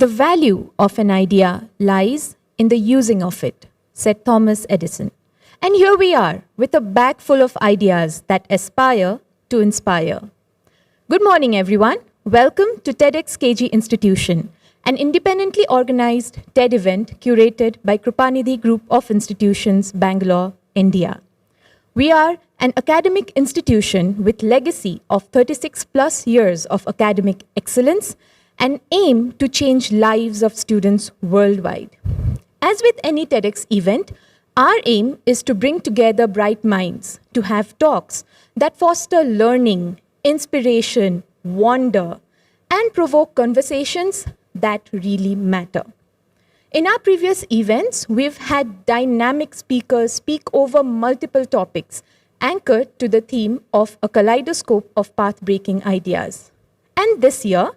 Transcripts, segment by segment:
The value of an idea lies in the using of it, said Thomas Edison. And here we are with a bag full of ideas that aspire to inspire. Good morning, everyone. Welcome to TEDxKG Institution, an independently organized TED event curated by Kripanidhi Group of Institutions, Bangalore, India. We are an academic institution with legacy of 36 plus years of academic excellence and aim to change lives of students worldwide. As with any TEDx event, our aim is to bring together bright minds, to have talks that foster learning, inspiration, wonder, and provoke conversations that really matter. In our previous events, we've had dynamic speakers speak over multiple topics, anchored to the theme of a kaleidoscope of path-breaking ideas. And this year,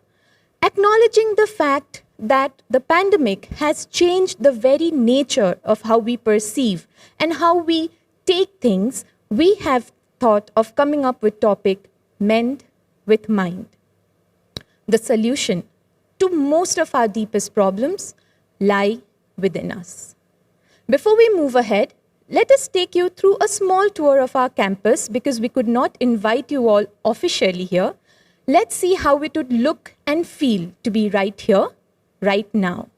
acknowledging the fact that the pandemic has changed the very nature of how we perceive and how we take things, we have thought of coming up with topic MEND with mind. The solution to most of our deepest problems lie within us. Before we move ahead, let us take you through a small tour of our campus because we could not invite you all officially here. Let's see how it would look and feel to be right here, right now.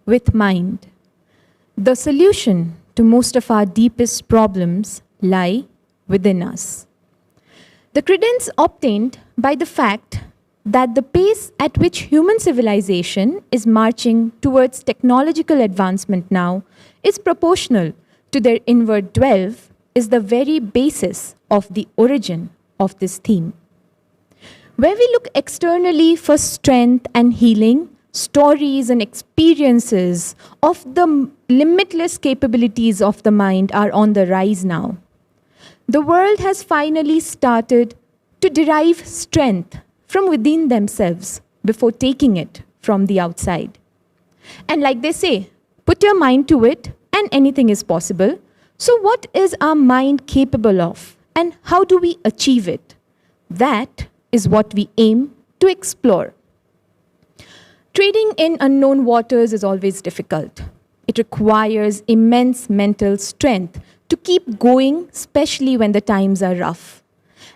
with mind. The solution to most of our deepest problems lie within us. The credence obtained by the fact that the pace at which human civilization is marching towards technological advancement now is proportional to their inward dwelf is the very basis of the origin of this theme. Where we look externally for strength and healing, stories and experiences of the limitless capabilities of the mind are on the rise now. The world has finally started to derive strength from within themselves before taking it from the outside. And like they say, put your mind to it and anything is possible. So what is our mind capable of and how do we achieve it? That is what we aim to explore. Trading in unknown waters is always difficult. It requires immense mental strength to keep going, especially when the times are rough.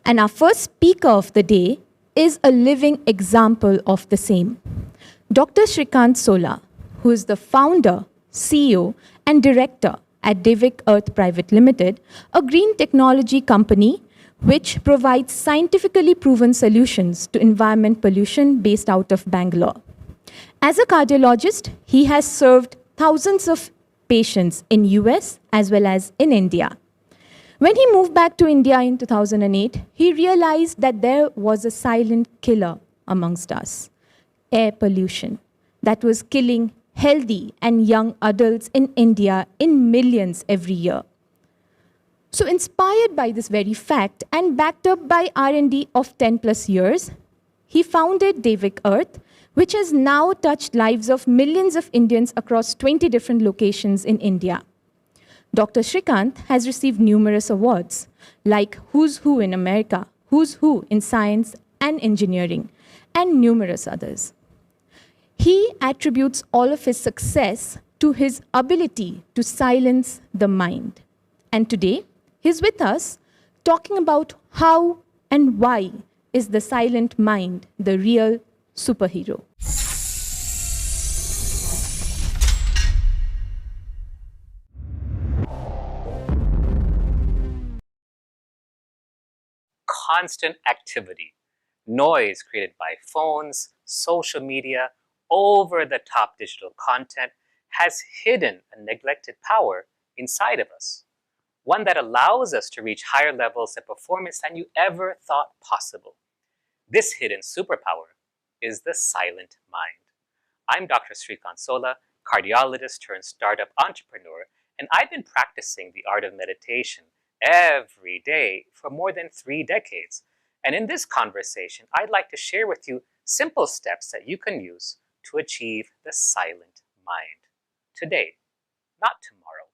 And our first speaker of the day is a living example of the same. Dr. Srikanth Sola, who is the founder, CEO, and director at Devic Earth Private Limited, a green technology company which provides scientifically proven solutions to environment pollution based out of Bangalore. As a cardiologist, he has served thousands of patients in US as well as in India. When he moved back to India in 2008, he realized that there was a silent killer amongst us, air pollution, that was killing healthy and young adults in India in millions every year. So inspired by this very fact and backed up by R&D of 10 plus years, he founded Devic Earth, which has now touched lives of millions of Indians across 20 different locations in India. Dr. Srikanth has received numerous awards, like Who's Who in America, Who's Who in Science and Engineering, and numerous others. He attributes all of his success to his ability to silence the mind. And today, he's with us talking about how and why is the silent mind the real superhero. Constant activity, noise created by phones, social media, over-the-top digital content has hidden a neglected power inside of us, one that allows us to reach higher levels of performance than you ever thought possible. This hidden superpower is the silent mind. I'm Dr. Srikanth Sola, cardiologist turned startup entrepreneur, and I've been practicing the art of meditation every day for more than 3 decades. And in this conversation, I'd like to share with you simple steps that you can use to achieve the silent mind today, not tomorrow.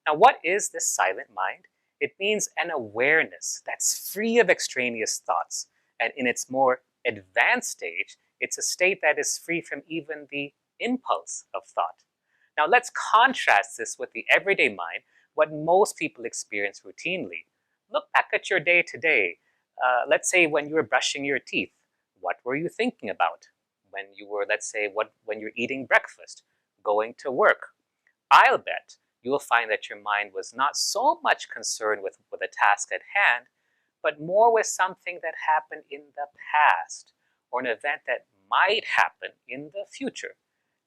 Now, what is this silent mind? It means an awareness that's free of extraneous thoughts. And in its more advanced stage, it's a state that is free from even the impulse of thought. Now, let's contrast this with the everyday mind, what most people experience routinely. Look back at your day today. Let's say when you were brushing your teeth, what were you thinking about? When you were, let's say, when you're eating breakfast, going to work. I'll bet you will find that your mind was not so much concerned with the task at hand, but more with something that happened in the past or an event that might happen in the future.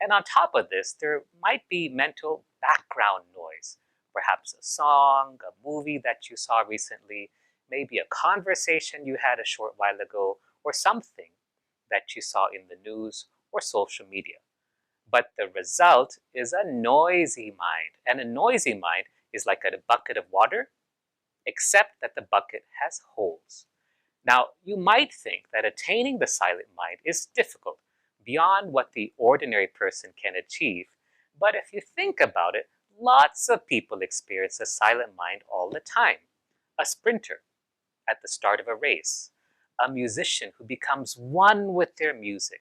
And on top of this, there might be mental background noise, perhaps a song, a movie that you saw recently, maybe a conversation you had a short while ago, or something that you saw in the news or social media. But the result is a noisy mind, and a noisy mind is like a bucket of water, except that the bucket has holes. Now, you might think that attaining the silent mind is difficult, beyond what the ordinary person can achieve. But if you think about it, lots of people experience a silent mind all the time. A sprinter at the start of a race, a musician who becomes one with their music,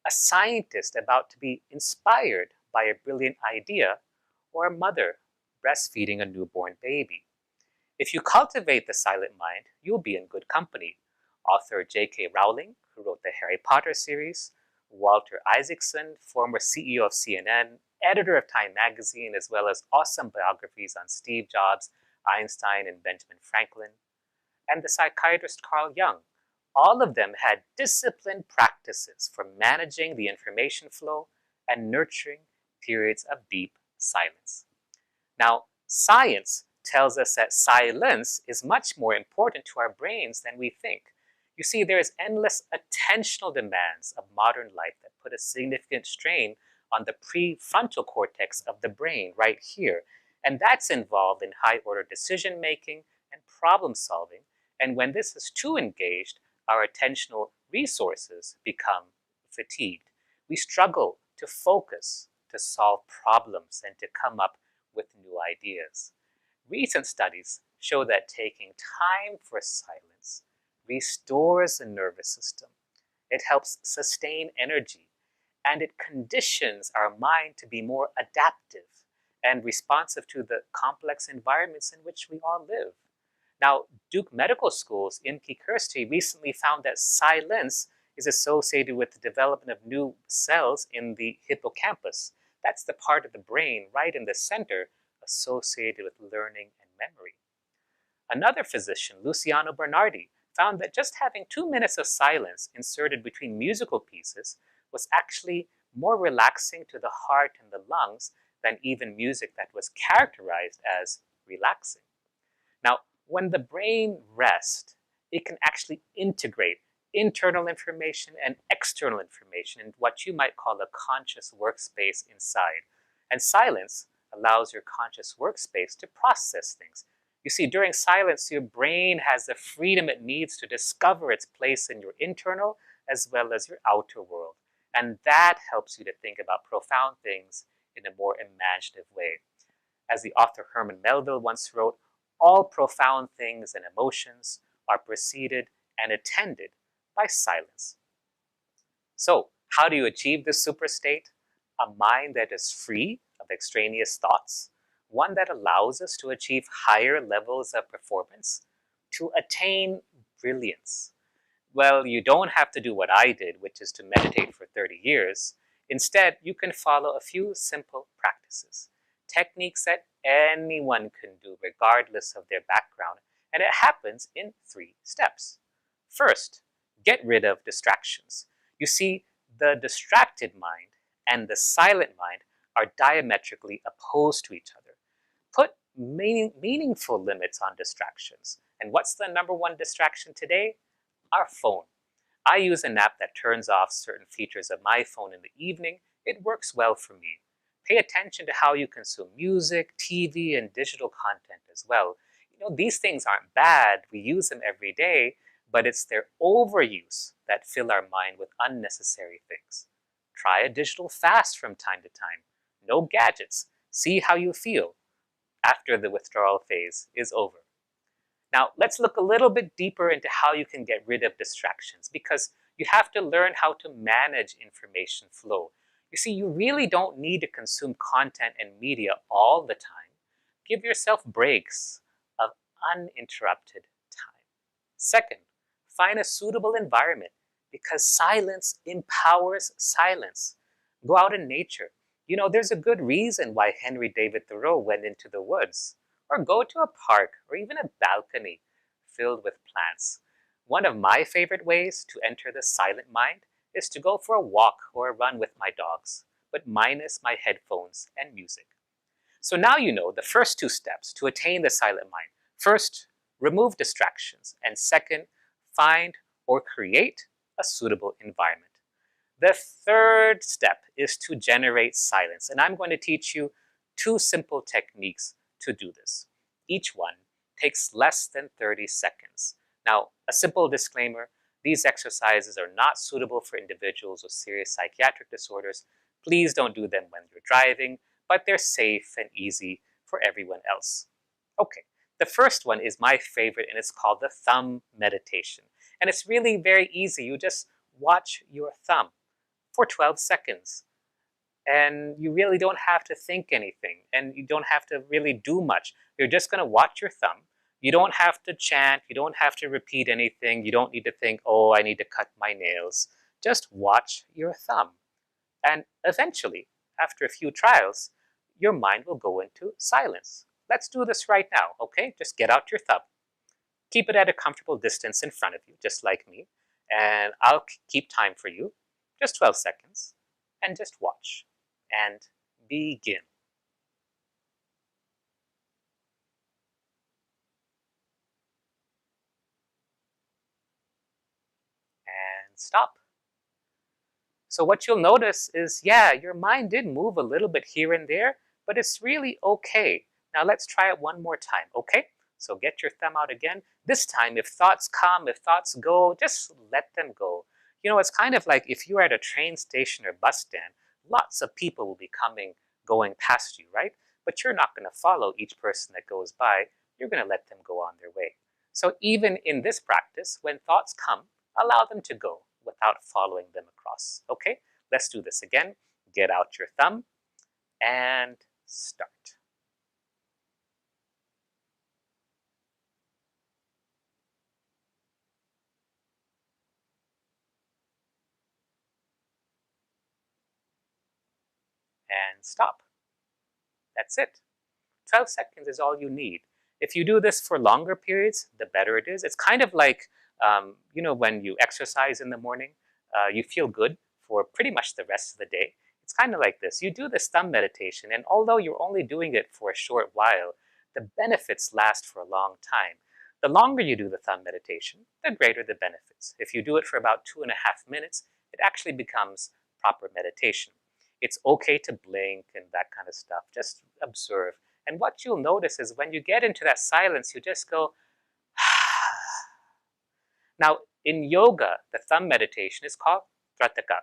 a scientist about to be inspired by a brilliant idea, or a mother breastfeeding a newborn baby. If you cultivate the silent mind, you'll be in good company. Author J.K. Rowling, who wrote the Harry Potter series, Walter Isaacson, former CEO of CNN, editor of Time magazine, as well as awesome biographies on Steve Jobs, Einstein, and Benjamin Franklin, and the psychiatrist Carl Jung. All of them had disciplined practices for managing the information flow and nurturing periods of deep silence. Now, science tells us that silence is much more important to our brains than we think. You see, there is endless attentional demands of modern life that put a significant strain on the prefrontal cortex of the brain right here. And that's involved in high-order decision-making and problem-solving. And when this is too engaged, our attentional resources become fatigued. We struggle to focus, to solve problems, and to come up with new ideas. Recent studies show that taking time for silence restores the nervous system. It helps sustain energy, and it conditions our mind to be more adaptive and responsive to the complex environments in which we all live. Now, Duke Medical School's Imke Kirsty recently found that silence is associated with the development of new cells in the hippocampus. That's the part of the brain right in the center associated with learning and memory. Another physician, Luciano Bernardi, found that just having 2 minutes of silence inserted between musical pieces was actually more relaxing to the heart and the lungs than even music that was characterized as relaxing. Now, when the brain rests, it can actually integrate internal information and external information in what you might call a conscious workspace inside. And silence allows your conscious workspace to process things. You see, during silence, your brain has the freedom it needs to discover its place in your internal as well as your outer world. And that helps you to think about profound things in a more imaginative way. As the author Herman Melville once wrote, all profound things and emotions are preceded and attended by silence. So, how do you achieve this super state? A mind that is free of extraneous thoughts, one that allows us to achieve higher levels of performance, to attain brilliance. Well, you don't have to do what I did, which is to meditate for 30 years. Instead, you can follow a few simple practices, techniques that anyone can do regardless of their background, and it happens in 3 steps. First, get rid of distractions. You see, the distracted mind and the silent mind are diametrically opposed to each other. Put meaningful limits on distractions. And what's the number one distraction today? Our phone. I use an app that turns off certain features of my phone in the evening. It works well for me. Pay attention to how you consume music, TV, and digital content as well. You know, these things aren't bad. We use them every day, but it's their overuse that fill our mind with unnecessary things. Try a digital fast from time to time. No gadgets. See how you feel after the withdrawal phase is over. Now, let's look a little bit deeper into how you can get rid of distractions, because you have to learn how to manage information flow. You see, you really don't need to consume content and media all the time. Give yourself breaks of uninterrupted time. Second, find a suitable environment, because silence empowers silence. Go out in nature. You know, there's a good reason why Henry David Thoreau went into the woods. Or go to a park or even a balcony filled with plants. One of my favorite ways to enter the silent mind is to go for a walk or a run with my dogs, but minus my headphones and music. So now you know the first 2 steps to attain the silent mind. First, remove distractions. And second, find or create a suitable environment. The third step is to generate silence. And I'm going to teach you 2 simple techniques to do this. Each one takes less than 30 seconds. Now, a simple disclaimer, these exercises are not suitable for individuals with serious psychiatric disorders. Please don't do them when you're driving, but they're safe and easy for everyone else. Okay, the first one is my favorite, and it's called the thumb meditation. And it's really very easy. You just watch your thumb for 12 seconds. And you really don't have to think anything, and you don't have to really do much. You're just going to watch your thumb. You don't have to chant. You don't have to repeat anything. You don't need to think, oh, I need to cut my nails. Just watch your thumb. And eventually, after a few trials, your mind will go into silence. Let's do this right now, okay? Just get out your thumb. Keep it at a comfortable distance in front of you, just like me, and I'll keep time for you, just 12 seconds, and just watch and begin. And stop. So what you'll notice is, yeah, your mind did move a little bit here and there, but it's really okay. Now let's try it one more time, okay? So get your thumb out again. This time, if thoughts come, if thoughts go, just let them go. You know, it's kind of like if you're at a train station or bus stand, lots of people will be going past you, right? But you're not going to follow each person that goes by. You're going to let them go on their way. So even in this practice, when thoughts come, allow them to go without following them across. Okay, let's do this again. Get out your thumb and start. And stop. That's it. 12 seconds is all you need. If you do this for longer periods, the better it is. It's kind of like, you know, when you exercise in the morning, you feel good for pretty much the rest of the day. It's kind of like this. You do this thumb meditation, and although you're only doing it for a short while, the benefits last for a long time. The longer you do the thumb meditation, the greater the benefits. If you do it for about 2.5 minutes, it actually becomes proper meditation. It's okay to blink and that kind of stuff. Just observe. And what you'll notice is when you get into that silence, you just go, Now, in yoga, the thumb meditation is called trataka,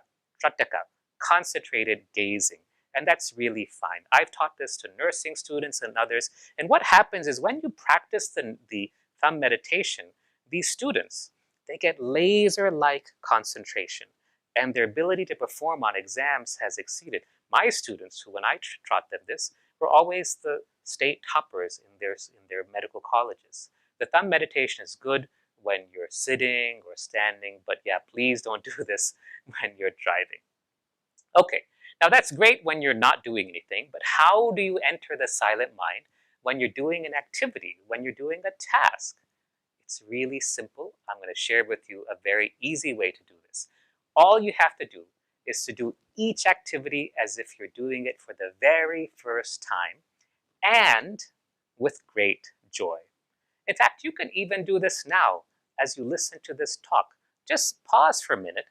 concentrated gazing. And that's really fine. I've taught this to nursing students and others. And what happens is when you practice the thumb meditation, these students, they get laser-like concentration. And their ability to perform on exams has exceeded. My students, who when I taught them this, were always the state toppers in their medical colleges. The thumb meditation is good when you're sitting or standing, but yeah, please don't do this when you're driving. Okay, now that's great when you're not doing anything, but how do you enter the silent mind when you're doing an activity, when you're doing a task? It's really simple. I'm going to share with you a very easy way to do this. All you have to do is to do each activity as if you're doing it for the very first time and with great joy. In fact, you can even do this now as you listen to this talk. Just pause for a minute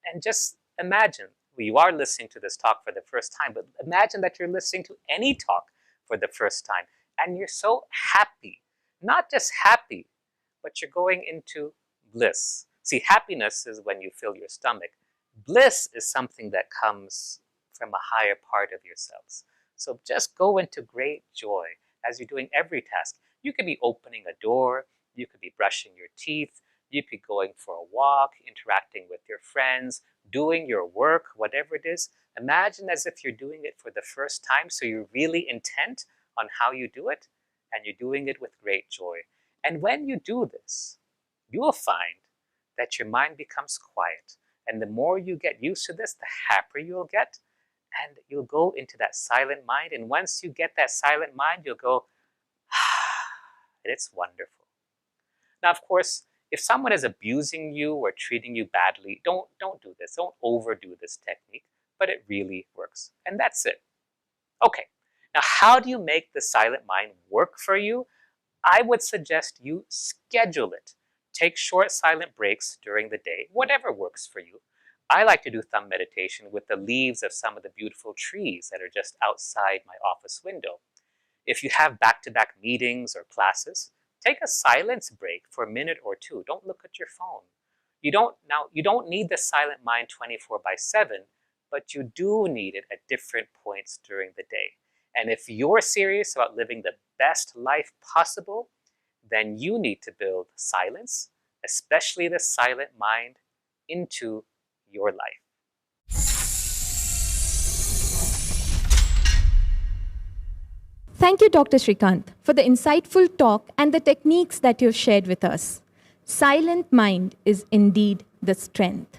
and just imagine, well, you are listening to this talk for the first time, but imagine that you're listening to any talk for the first time and you're so happy. Not just happy, but you're going into bliss. See, happiness is when you fill your stomach. Bliss is something that comes from a higher part of yourselves. So just go into great joy as you're doing every task. You could be opening a door, you could be brushing your teeth, you could be going for a walk, interacting with your friends, doing your work, whatever it is. Imagine as if you're doing it for the first time, so you're really intent on how you do it, and you're doing it with great joy. And when you do this, you will find that your mind becomes quiet. And the more you get used to this, the happier you'll get. And you'll go into that silent mind. And once you get that silent mind, you'll go, and it's wonderful. Now, of course, if someone is abusing you or treating you badly, don't do this. Don't overdo this technique. But it really works. And that's it. Okay. Now, how do you make the silent mind work for you? I would suggest you schedule it. Take short silent breaks during the day, whatever works for you. I like to do thumb meditation with the leaves of some of the beautiful trees that are just outside my office window. If you have back-to-back meetings or classes, take a silence break for a minute or two. Don't look at your phone. You don't need the silent mind 24/7, but you do need it at different points during the day. And if you're serious about living the best life possible, then you need to build silence, especially the silent mind, into your life. Thank you, Dr. Srikanth, for the insightful talk and the techniques that you've shared with us. Silent mind is indeed the strength.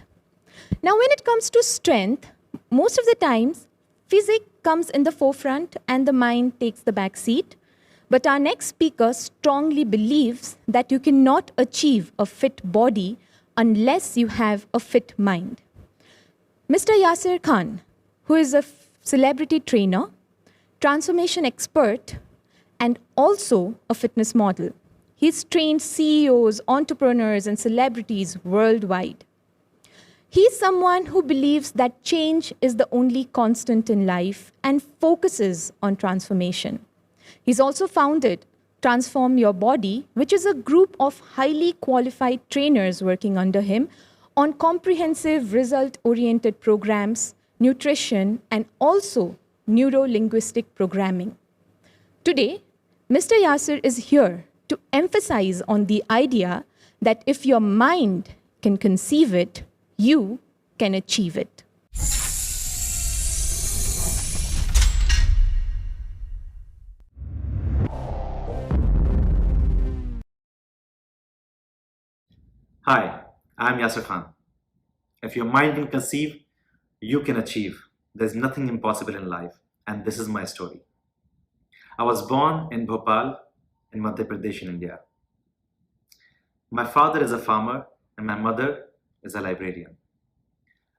Now, when it comes to strength, most of the times, Physics comes in the forefront and the mind takes the back seat. But our next speaker strongly believes that you cannot achieve a fit body unless you have a fit mind. Mr. Yasir Khan, who is a celebrity trainer, transformation expert, and also a fitness model. He's trained CEOs, entrepreneurs, and celebrities worldwide. He's someone who believes that change is the only constant in life and focuses on transformation. He's also founded Transform Your Body, which is a group of highly qualified trainers working under him on comprehensive result-oriented programs, nutrition, and also neuro-linguistic programming. Today, Mr. Yasir is here to emphasize on the idea that if your mind can conceive it, you can achieve it. Hi, I'm Yasir Khan. If your mind can conceive, you can achieve. There's nothing impossible in life, and this is my story. I was born in Bhopal, in Madhya Pradesh, in India. My father is a farmer, and my mother is a librarian.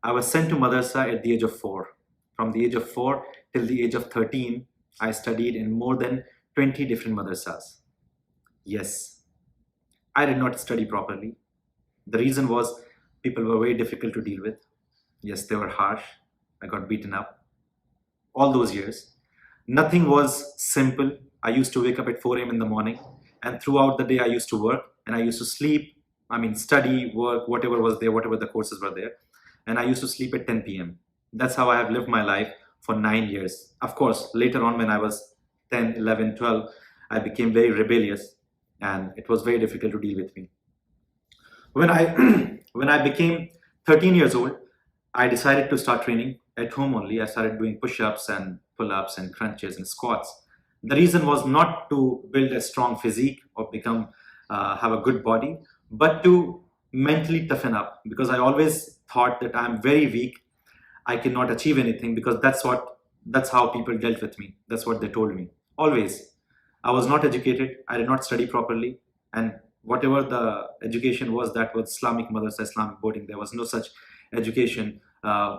I was sent to madrasa at the age of 4. From the age of 4 till the age of 13, I studied in more than 20 different madrasas. Yes, I did not study properly. The reason was people were very difficult to deal with. Yes, they were harsh. I got beaten up. All those years. Nothing was simple. I used to wake up at 4 a.m. in the morning, and throughout the day I used to work and I used to sleep. Study, work, whatever was there, whatever the courses were there. And I used to sleep at 10 p.m. That's how I have lived my life for 9 years. Of course, later on when I was 10, 11, 12, I became very rebellious and it was very difficult to deal with me. When I became 13 years old, I decided to start training at home only. I started doing push-ups and pull-ups and crunches and squats. The reason was not to build a strong physique or have a good body, but to mentally toughen up, because I always thought that I'm very weak. I cannot achieve anything, because that's how people dealt with me. That's what they told me. Always. I was not educated. I did not study properly. And whatever the education was, that was Islamic madrasa, Islamic boarding. There was no such education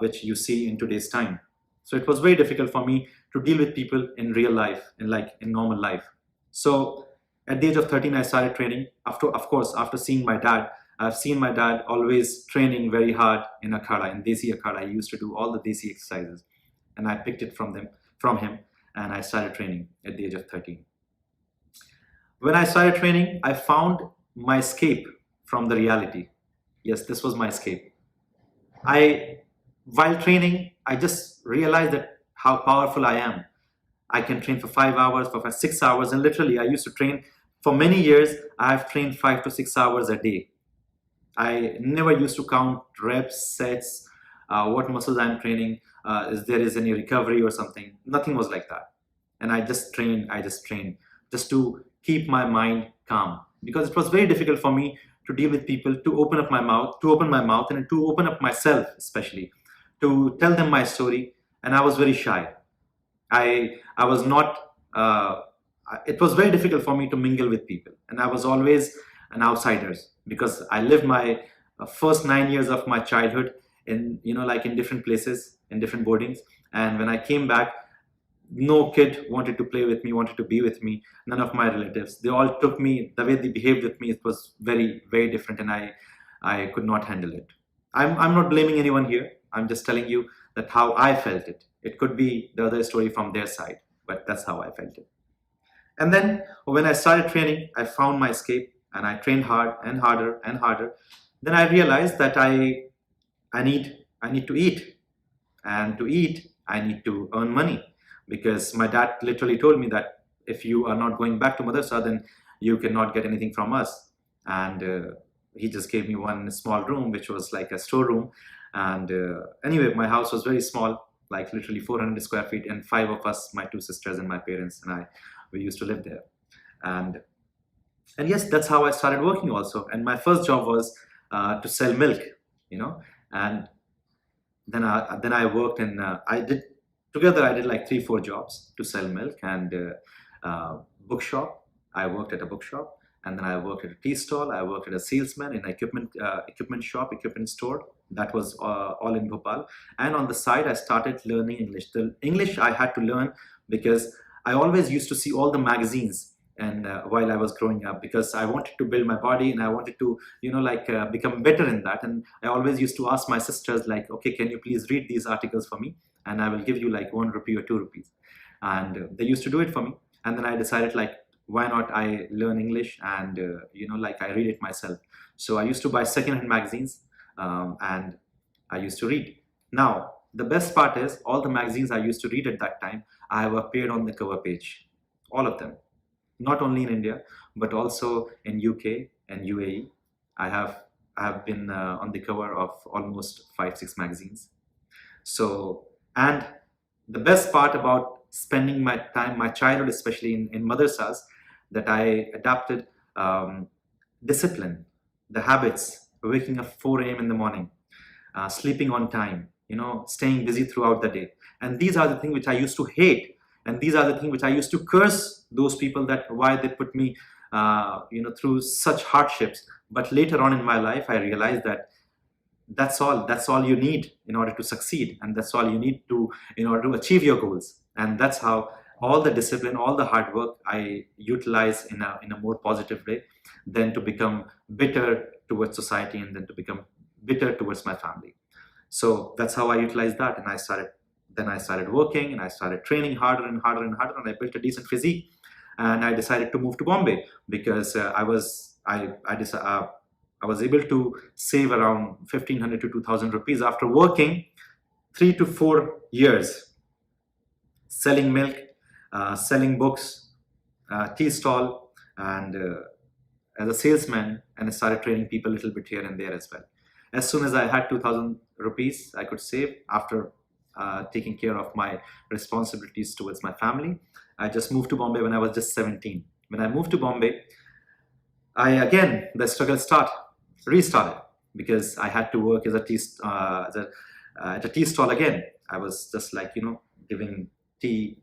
which you see in today's time. So it was very difficult for me to deal with people in real life, in normal life. So at the age of 13, I started training. After seeing my dad, I've seen my dad always training very hard in akhada, in Desi akhada. He used to do all the Desi exercises, and I picked it from him, and I started training at the age of 13. When I started training, I found my escape from the reality. Yes, this was my escape. While training, I just realized that how powerful I am. I can train for 5 hours, for 6 hours, and literally I used to train for many years. I have trained 5 to 6 hours a day. I never used to count reps, sets, what muscles I'm training, if there is any recovery or something. Nothing was like that. And I just trained just to keep my mind calm, because it was very difficult for me to deal with people, to open my mouth and to open up myself, especially to tell them my story. And I was very shy. I was not, it was very difficult for me to mingle with people. And I was always an outsider, because I lived my first 9 years of my childhood in different places, in different boardings. And when I came back, no kid wanted to play with me, wanted to be with me. None of my relatives. They all took me, the way they behaved with me, it was very, very different, and I could not handle it. I'm not blaming anyone here. I'm just telling you that how I felt it. It could be the other story from their side, but that's how I felt it. And then when I started training, I found my escape, and I trained hard and harder and harder. Then I realized that I need to eat, and to eat, I need to earn money. Because my dad literally told me that if you are not going back to madrasa, then you cannot get anything from us. And he just gave me one small room, which was like a storeroom. And anyway, my house was very small, like literally 400 square feet, and 5 of us, my 2 sisters and my parents and we used to live there. And yes, that's how I started working also. And my first job was to sell milk, And then I worked, and I did Together, I did like 3, 4 jobs to sell milk and bookshop. I worked at a bookshop, and then I worked at a tea stall. I worked at a salesman in an equipment shop, equipment store. That was all in Bhopal. And on the side, I started learning English. The English I had to learn because I always used to see all the magazines. And while I was growing up, because I wanted to build my body and I wanted to, become better in that. And I always used to ask my sisters, like, okay, can you please read these articles for me? And I will give you like 1 rupee or 2 rupees. And they used to do it for me. And then I decided, like, why not I learn English and I read it myself. So I used to buy secondhand magazines, and I used to read. Now the best part is all the magazines I used to read at that time, I have appeared on the cover page, all of them. Not only in India, but also in UK and UAE. I have been on the cover of almost 5, 6 magazines. So, and the best part about spending my time, my childhood, especially in madrasas, that I adapted discipline, the habits, waking up 4 a.m. in the morning, sleeping on time, staying busy throughout the day. And these are the things which I used to hate. And these are the things which I used to curse those people, that why they put me, through such hardships. But later on in my life, I realized that that's all you need in order to succeed, and that's all you need to in order to achieve your goals. And that's how all the discipline, all the hard work I utilize in a more positive way, than to become bitter towards society, and then to become bitter towards my family. So that's how I utilized that. And I started working, and I started training harder and harder and harder, and I built a decent physique. And I decided to move to Bombay because I was able to save around 1,500 to 2,000 rupees after working 3 to 4 years, selling milk, selling books, tea stall, and as a salesman. And I started training people a little bit here and there as well. As soon as I had 2,000 rupees I could save after taking care of my responsibilities towards my family, I just moved to Bombay when I was just 17. When I moved to Bombay, the struggle restarted, because I had to work as at a tea stall again. I was just like, giving tea,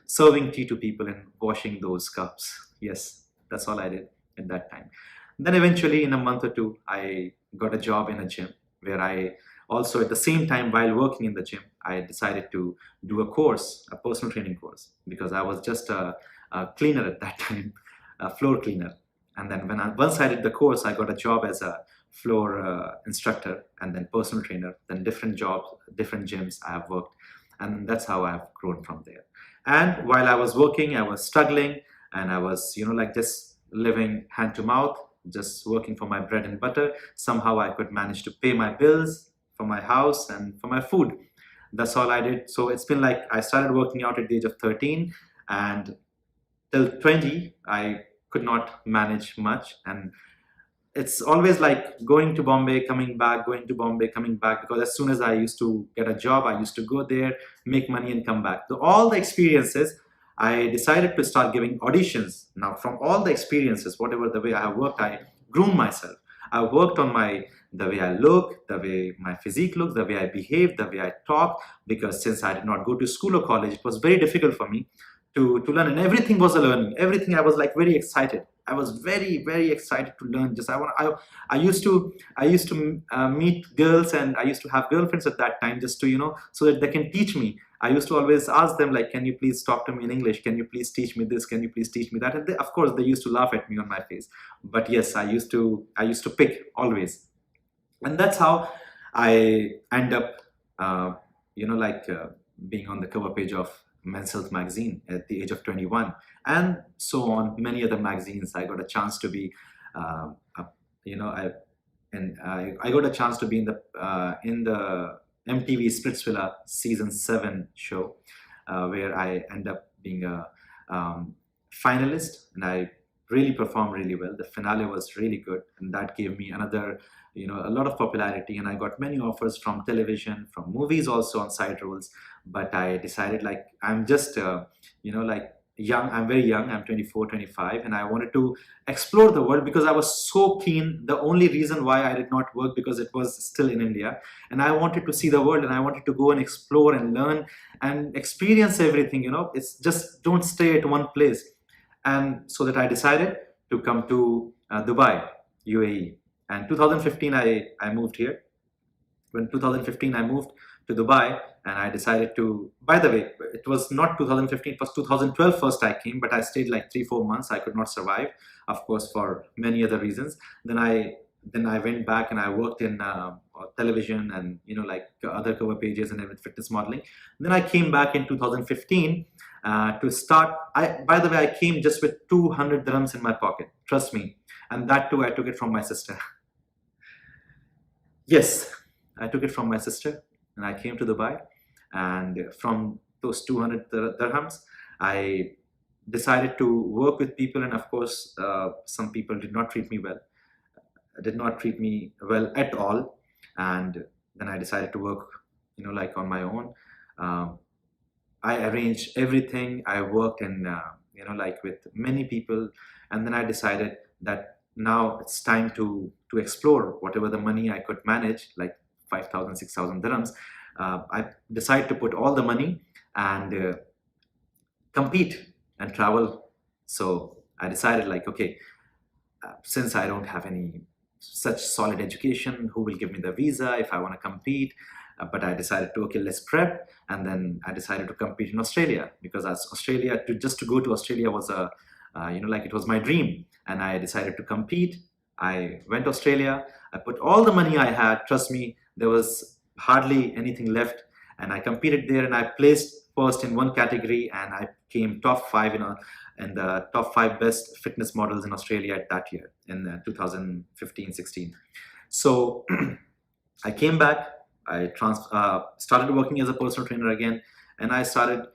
serving tea to people and washing those cups. Yes, that's all I did at that time. Then eventually, in a month or two, I got a job in a gym, where I also, at the same time, while working in the gym, I decided to do a personal training course, because I was just a cleaner at that time, a floor cleaner. And then once I did the course, I got a job as a floor instructor, and then personal trainer, then different jobs, different gyms I have worked. And that's how I have grown from there. And while I was working, I was struggling, and I was, just living hand to mouth, just working for my bread and butter. Somehow I could manage to pay my bills for my house and for my food. That's all I did. So it's been like, I started working out at the age of 13, and till 20, I could not manage much. And it's always like going to Bombay, coming back, going to Bombay, coming back, because as soon as I used to get a job, I used to go there, make money, and come back. So all the experiences, I decided to start giving auditions. Now, from all the experiences, whatever the way I have worked, I groomed myself. I worked on the way I look, the way my physique looks, the way I behave, the way I talk, because since I did not go to school or college, it was very difficult for me to learn, and everything was a learning. Everything, I was like very excited. I was very, very excited to learn. I used to meet girls, and I used to have girlfriends at that time, just to, so that they can teach me. I used to always ask them, like, can you please talk to me in English? Can you please teach me this? Can you please teach me that? And of course, they used to laugh at me on my face. But yes, I used to pick always. And that's how I end up, being on the cover page of Men's Health magazine at the age of 21, and so on. Many other magazines. I got a chance to be, I got a chance to be in the MTV Splitsvilla season 7 show, where I end up being a finalist, and I really performed really well. The finale was really good, and that gave me another, a lot of popularity, and I got many offers from television, from movies also on side roles. But I decided, like, I'm just, young. I'm very young. I'm 24, 25, and I wanted to explore the world because I was so keen. The only reason why I did not work because it was still in India, and I wanted to see the world, and I wanted to go and explore and learn and experience everything. It's just don't stay at one place. And so that I decided to come to Dubai, UAE. And 2015, I moved here. When 2015, I moved to Dubai, and I decided to, by the way, it was not 2015, it was 2012 first I came, but I stayed like 3-4 months. I could not survive, of course, for many other reasons. Then I went back and I worked in television and, like other cover pages and with fitness modeling. Then I came back in 2015 to start. By the way, I came just with 200 dirhams in my pocket, trust me. And that too, I took it from my sister. Yes, I took it from my sister and I came to Dubai. And from those 200 dirhams, I decided to work with people. And of course, some people did not treat me well at all. And then I decided to work, like on my own. I arranged everything. I worked in, like with many people. And then I decided that now it's time to explore whatever the money I could manage, like 5,000, 6,000 dirhams. I decided to put all the money and compete and travel. So I decided like, okay, since I don't have any such solid education, who will give me the visa if I want to compete? But I decided to, okay, let's prep. And then I decided to compete in Australia because as Australia, just to go to Australia was like it was my dream. And I decided to compete. I went to Australia. I put all the money I had. Trust me, there was hardly anything left. And I competed there and I placed first in one category and I came top 5 in the top 5 best fitness models in Australia that year in 2015-16. So I came back. I started working as a personal trainer again, and I started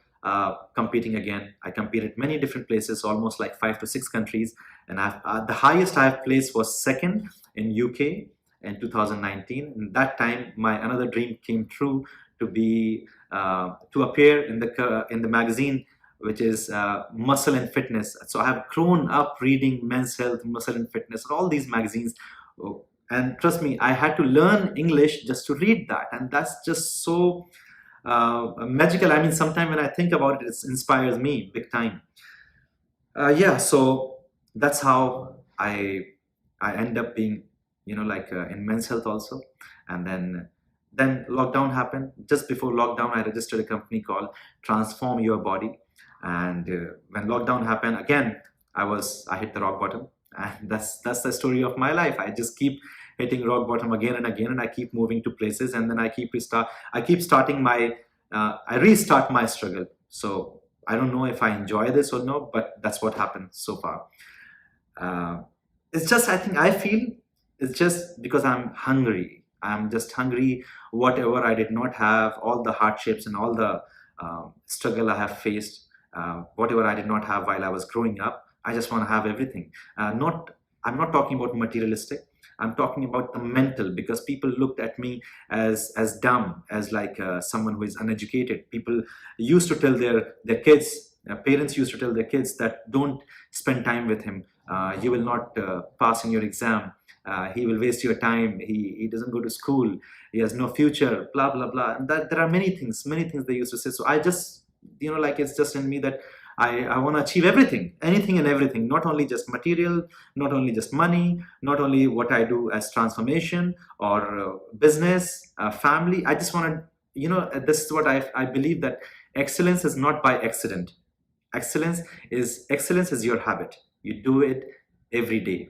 competing again. I competed many different places, almost like 5 to 6 countries, and the highest I've placed was second in UK in 2019. And that time, my another dream came true to be to appear in the magazine, which is Muscle and Fitness. So I have grown up reading Men's Health, Muscle and Fitness, and all these magazines. And trust me, I had to learn English just to read that. And that's just so magical. I mean, sometimes when I think about it, it inspires me big time. So that's how I end up being, in Men's Health also. And then lockdown happened. Just before lockdown, I registered a company called Transform Your Body. And when lockdown happened, again, I hit the rock bottom. And that's the story of my life. I just keep hitting rock bottom again and again, and I keep moving to places, and then I restart my struggle. So I don't know if I enjoy this or no, but that's what happened so far. I feel it's just because I'm hungry. I'm just hungry. Whatever I did not have, all the hardships and all the struggle I have faced, whatever I did not have while I was growing up, I just want to have everything. I'm not talking about materialistic. I'm talking about the mental, because people looked at me as dumb, as like someone who is uneducated. People used to tell their kids, parents used to tell their kids that don't spend time with him. You will not pass in your exam. He will waste your time. He doesn't go to school. He has no future. Blah blah blah. And that there are many things they used to say. So I just it's just in me that I want to achieve everything, anything and everything, not only just material, not only just money, not only what I do as transformation or business, family. I just want to, this is what I believe, that excellence is not by accident. Excellence is your habit. You do it every day.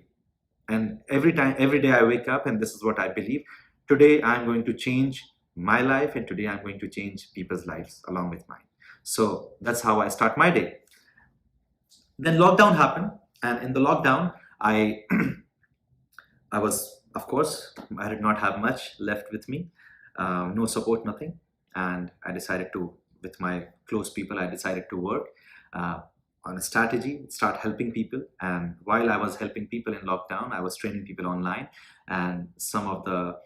And every day I wake up, and this is what I believe. Today I'm going to change my life, and today I'm going to change people's lives along with mine. So that's how I start my day. Then lockdown happened, and in the lockdown, I was, of course, I did not have much left with me, no support, nothing, and I decided to, with my close people, I decided to work on a strategy, start helping people. And while I was helping people in lockdown, I was training people online, and some of the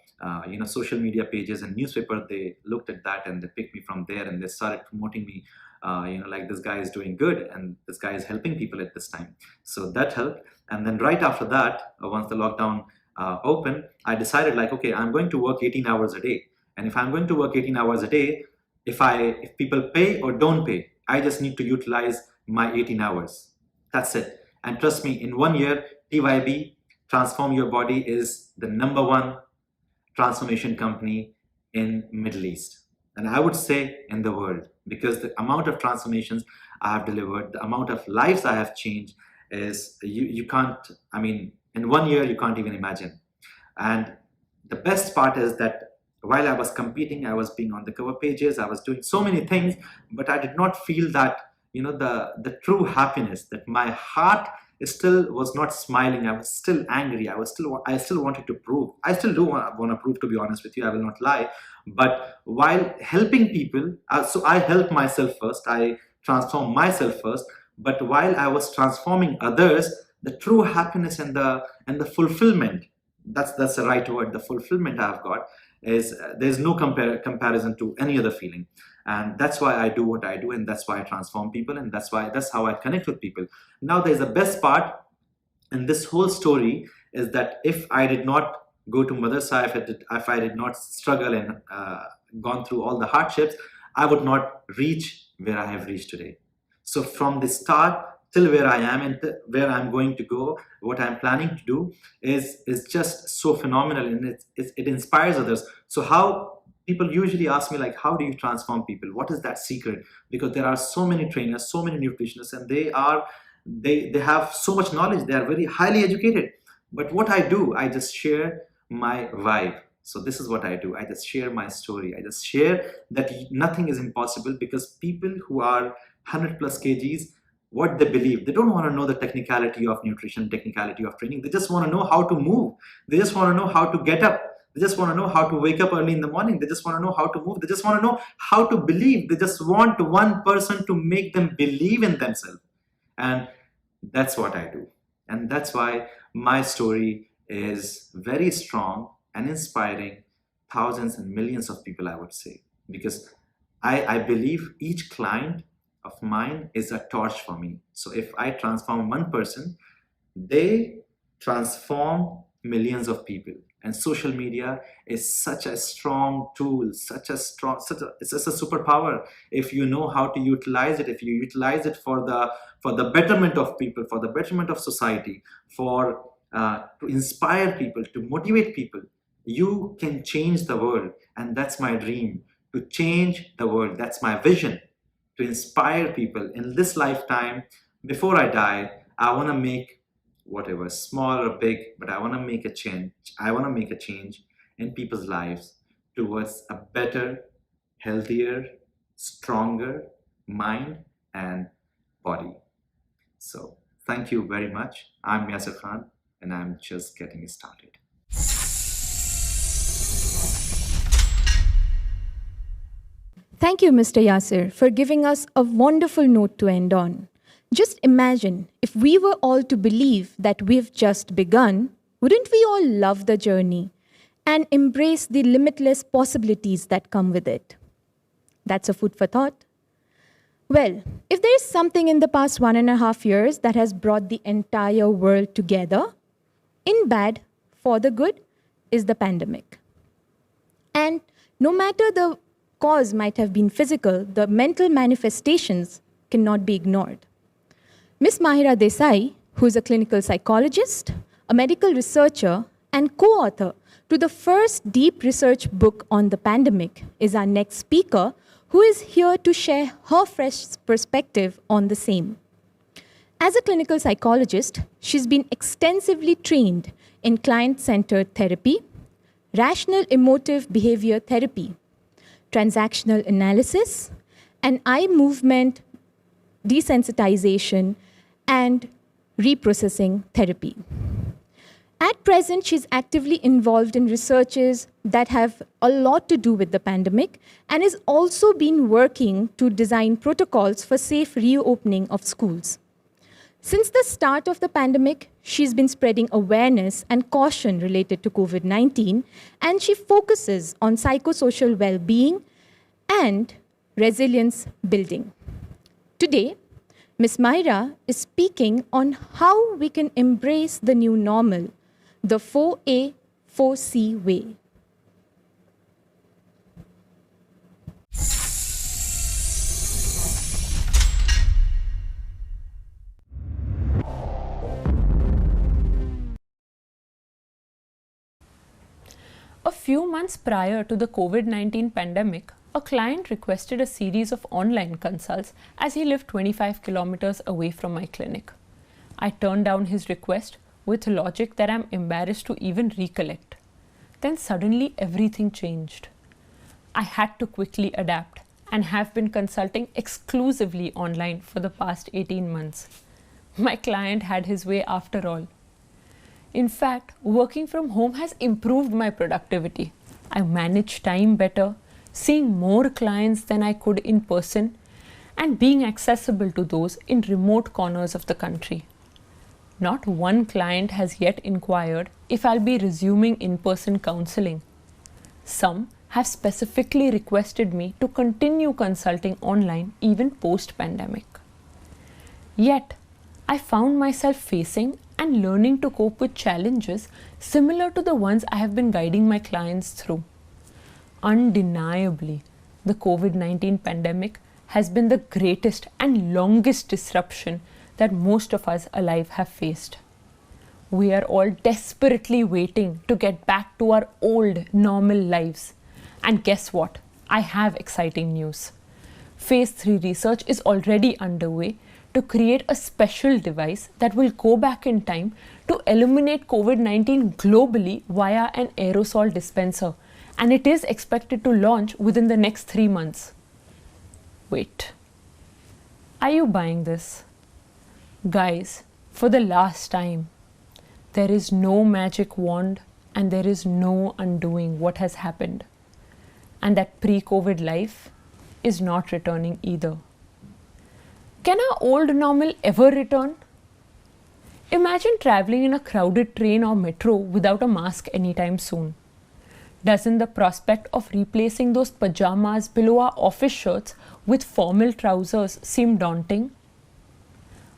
social media pages and newspaper, they looked at that and they picked me from there and they started promoting me, like this guy is doing good and this guy is helping people at this time. So that helped. And then right after that, once the lockdown opened, I decided like, okay, I'm going to work 18 hours a day. And if I'm going to work 18 hours a day, if people pay or don't pay, I just need to utilize my 18 hours. That's it. And trust me, in 1 year, TYB, Transform Your Body, is the #1 transformation company in Middle East. And I would say in the world, because the amount of transformations I have delivered, the amount of lives I have changed is, you can't, I mean, in 1 year, you can't even imagine. And the best part is that while I was competing, I was being on the cover pages, I was doing so many things, but I did not feel that, the true happiness, that my heart still was not smiling. I was still angry. I still wanted to prove. I still do want to prove, to be honest with you. I will not lie. But while helping people, so I helped myself first. I transformed myself first. But while I was transforming others, the true happiness and the fulfillment, that's the right word, the fulfillment I've got, is there's no comparison to any other feeling. And that's why I do what I do, and that's why I transform people, and that's how I connect with people. Now there's the best part in this whole story is that if I did not go to madrasa, if I did not struggle and gone through all the hardships, I would not reach where I have reached today. So from the start till where I am and where I'm going to go, what I'm planning to do is just so phenomenal, and it inspires others. So how people usually ask me, like, how do you transform people? What is that secret? Because there are so many trainers, so many nutritionists, and they have so much knowledge. They are very highly educated. But what I do, I just share my vibe. So this is what I do. I just share my story. I just share that nothing is impossible, because people who are 100+ kgs, what they believe, they don't want to know the technicality of nutrition, technicality of training. They just want to know how to move. They just want to know how to get up. They just want to know how to wake up early in the morning. They just want to know how to move. They just want to know how to believe. They just want one person to make them believe in themselves. And that's what I do. And that's why my story is very strong and inspiring thousands and millions of people, I would say. Because I believe each client of mine is a torch for me. So if I transform one person, they transform millions of people. And social media is such a strong tool, it's a superpower. If you know how to utilize it, if you utilize it for the betterment of people, for the betterment of society, to inspire people, to motivate people, you can change the world. And that's my dream, to change the world. That's my vision, to inspire people in this lifetime. Before I die, I want to make, whatever, small or big, but I want to make a change. I want to make a change in people's lives towards a better, healthier, stronger mind and body. So thank you very much. I'm Yasir Khan, and I'm just getting started. Thank you, Mr. Yasir, for giving us a wonderful note to end on. Just imagine if we were all to believe that we've just begun, wouldn't we all love the journey and embrace the limitless possibilities that come with it? That's a food for thought. Well, if there is something in the past 1.5 years that has brought the entire world together, in bad, for the good, is the pandemic. And no matter the cause might have been physical, the mental manifestations cannot be ignored. Ms. Mahira Desai, who is a clinical psychologist, a medical researcher, and co-author to the first deep research book on the pandemic, is our next speaker, who is here to share her fresh perspective on the same. As a clinical psychologist, she's been extensively trained in client-centered therapy, rational emotive behavior therapy, transactional analysis, and eye movement desensitization, and reprocessing therapy. At present, she's actively involved in researches that have a lot to do with the pandemic, and has also been working to design protocols for safe reopening of schools. Since the start of the pandemic, she's been spreading awareness and caution related to COVID-19, and she focuses on psychosocial well-being and resilience building. Today, Ms. Myra is speaking on how we can embrace the new normal, the 4A, 4C way. A few months prior to the COVID-19 pandemic, a client requested a series of online consults as he lived 25 kilometers away from my clinic. I turned down his request with logic that I'm embarrassed to even recollect. Then suddenly everything changed. I had to quickly adapt and have been consulting exclusively online for the past 18 months. My client had his way after all. In fact, working from home has improved my productivity. I manage time better, seeing more clients than I could in person, and being accessible to those in remote corners of the country. Not one client has yet inquired if I'll be resuming in-person counseling. Some have specifically requested me to continue consulting online even post-pandemic. Yet, I found myself facing and learning to cope with challenges similar to the ones I have been guiding my clients through. Undeniably, the COVID-19 pandemic has been the greatest and longest disruption that most of us alive have faced. We are all desperately waiting to get back to our old normal lives. And guess what? I have exciting news. Phase 3 research is already underway to create a special device that will go back in time to eliminate COVID-19 globally via an aerosol dispenser, and it is expected to launch within the next 3 months. Wait, are you buying this? Guys, for the last time, there is no magic wand and there is no undoing what has happened. And that pre-COVID life is not returning either. Can our old normal ever return? Imagine traveling in a crowded train or metro without a mask anytime soon. Doesn't the prospect of replacing those pajamas below our office shirts with formal trousers seem daunting?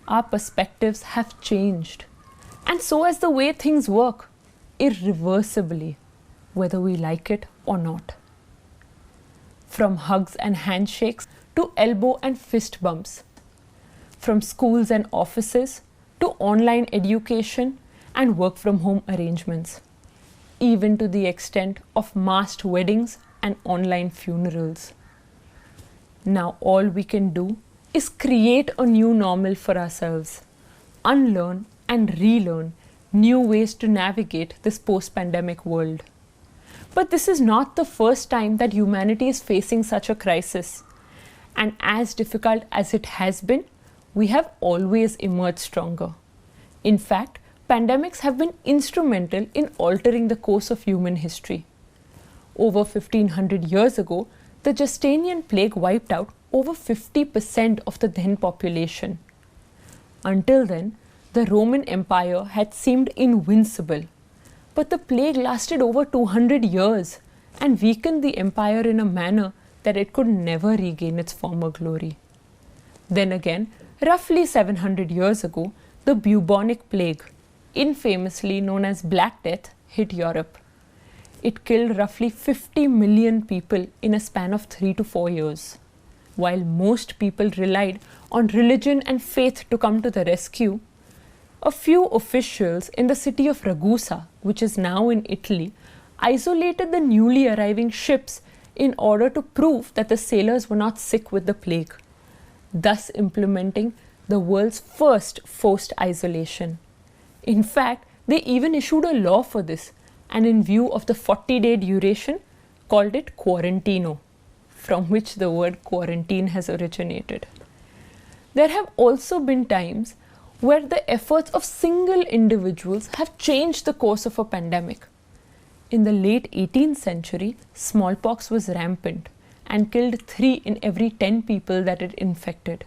Our perspectives have changed, and so has the way things work, irreversibly, whether we like it or not. From hugs and handshakes to elbow and fist bumps, from schools and offices to online education and work from home arrangements, even to the extent of masked weddings and online funerals. Now all we can do is create a new normal for ourselves, unlearn and relearn new ways to navigate this post-pandemic world. But this is not the first time that humanity is facing such a crisis. And as difficult as it has been, we have always emerged stronger. In fact, pandemics have been instrumental in altering the course of human history. Over 1500 years ago, the Justinian plague wiped out over 50% of the then population. Until then, the Roman Empire had seemed invincible. But the plague lasted over 200 years and weakened the empire in a manner that it could never regain its former glory. Then again, roughly 700 years ago, the bubonic plague, infamously known as Black Death, hit Europe. It killed roughly 50 million people in a span of 3 to 4 years. While most people relied on religion and faith to come to the rescue, a few officials in the city of Ragusa, which is now in Italy, isolated the newly arriving ships in order to prove that the sailors were not sick with the plague, thus implementing the world's first forced isolation. In fact, they even issued a law for this, and in view of the 40-day duration, called it quarantino, from which the word quarantine has originated. There have also been times where the efforts of single individuals have changed the course of a pandemic. In the late 18th century, smallpox was rampant and killed 3 in every 10 people that it infected.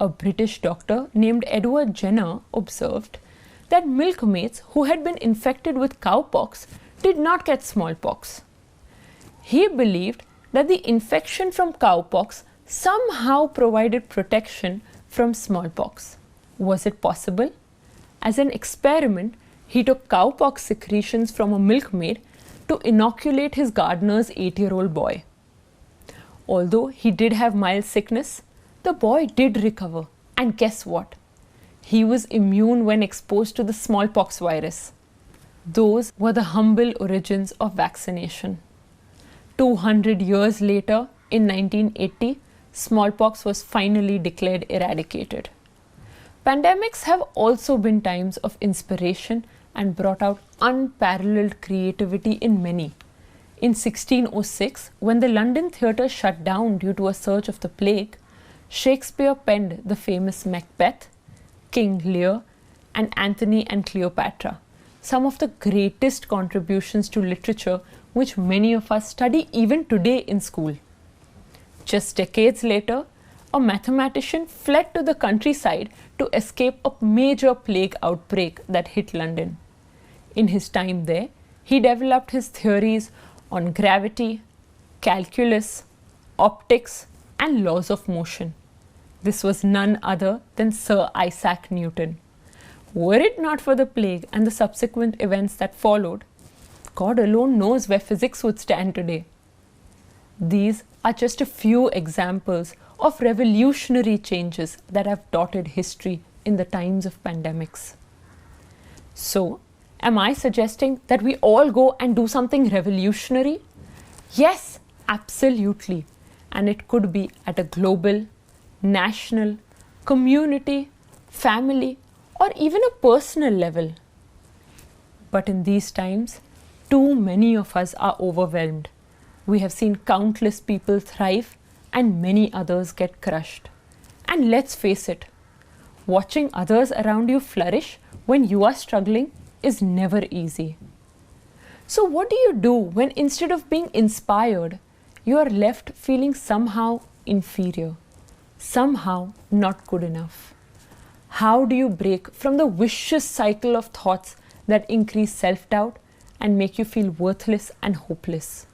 a British doctor named Edward Jenner observed that milkmaids who had been infected with cowpox did not get smallpox. He believed that the infection from cowpox somehow provided protection from smallpox. Was it possible? As an experiment, he took cowpox secretions from a milkmaid to inoculate his gardener's 8-year-old boy. Although he did have mild sickness, the boy did recover. And guess what? He was immune when exposed to the smallpox virus. Those were the humble origins of vaccination. 200 years later, in 1980, smallpox was finally declared eradicated. Pandemics have also been times of inspiration and brought out unparalleled creativity in many. In 1606, when the London theatre shut down due to a surge of the plague, Shakespeare penned the famous Macbeth, King Lear, and Antony and Cleopatra, some of the greatest contributions to literature which many of us study even today in school. Just decades later, a mathematician fled to the countryside to escape a major plague outbreak that hit London. In his time there, he developed his theories on gravity, calculus, optics, and laws of motion. This was none other than Sir Isaac Newton. Were it not for the plague and the subsequent events that followed, God alone knows where physics would stand today. These are just a few examples of revolutionary changes that have dotted history in the times of pandemics. So, am I suggesting that we all go and do something revolutionary? Yes, absolutely. And it could be at a global, national, community, family, or even a personal level. But in these times, too many of us are overwhelmed. We have seen countless people thrive and many others get crushed. And let's face it, watching others around you flourish when you are struggling is never easy. So what do you do when instead of being inspired, you are left feeling somehow inferior, somehow not good enough? How do you break from the vicious cycle of thoughts that increase self-doubt and make you feel worthless and hopeless?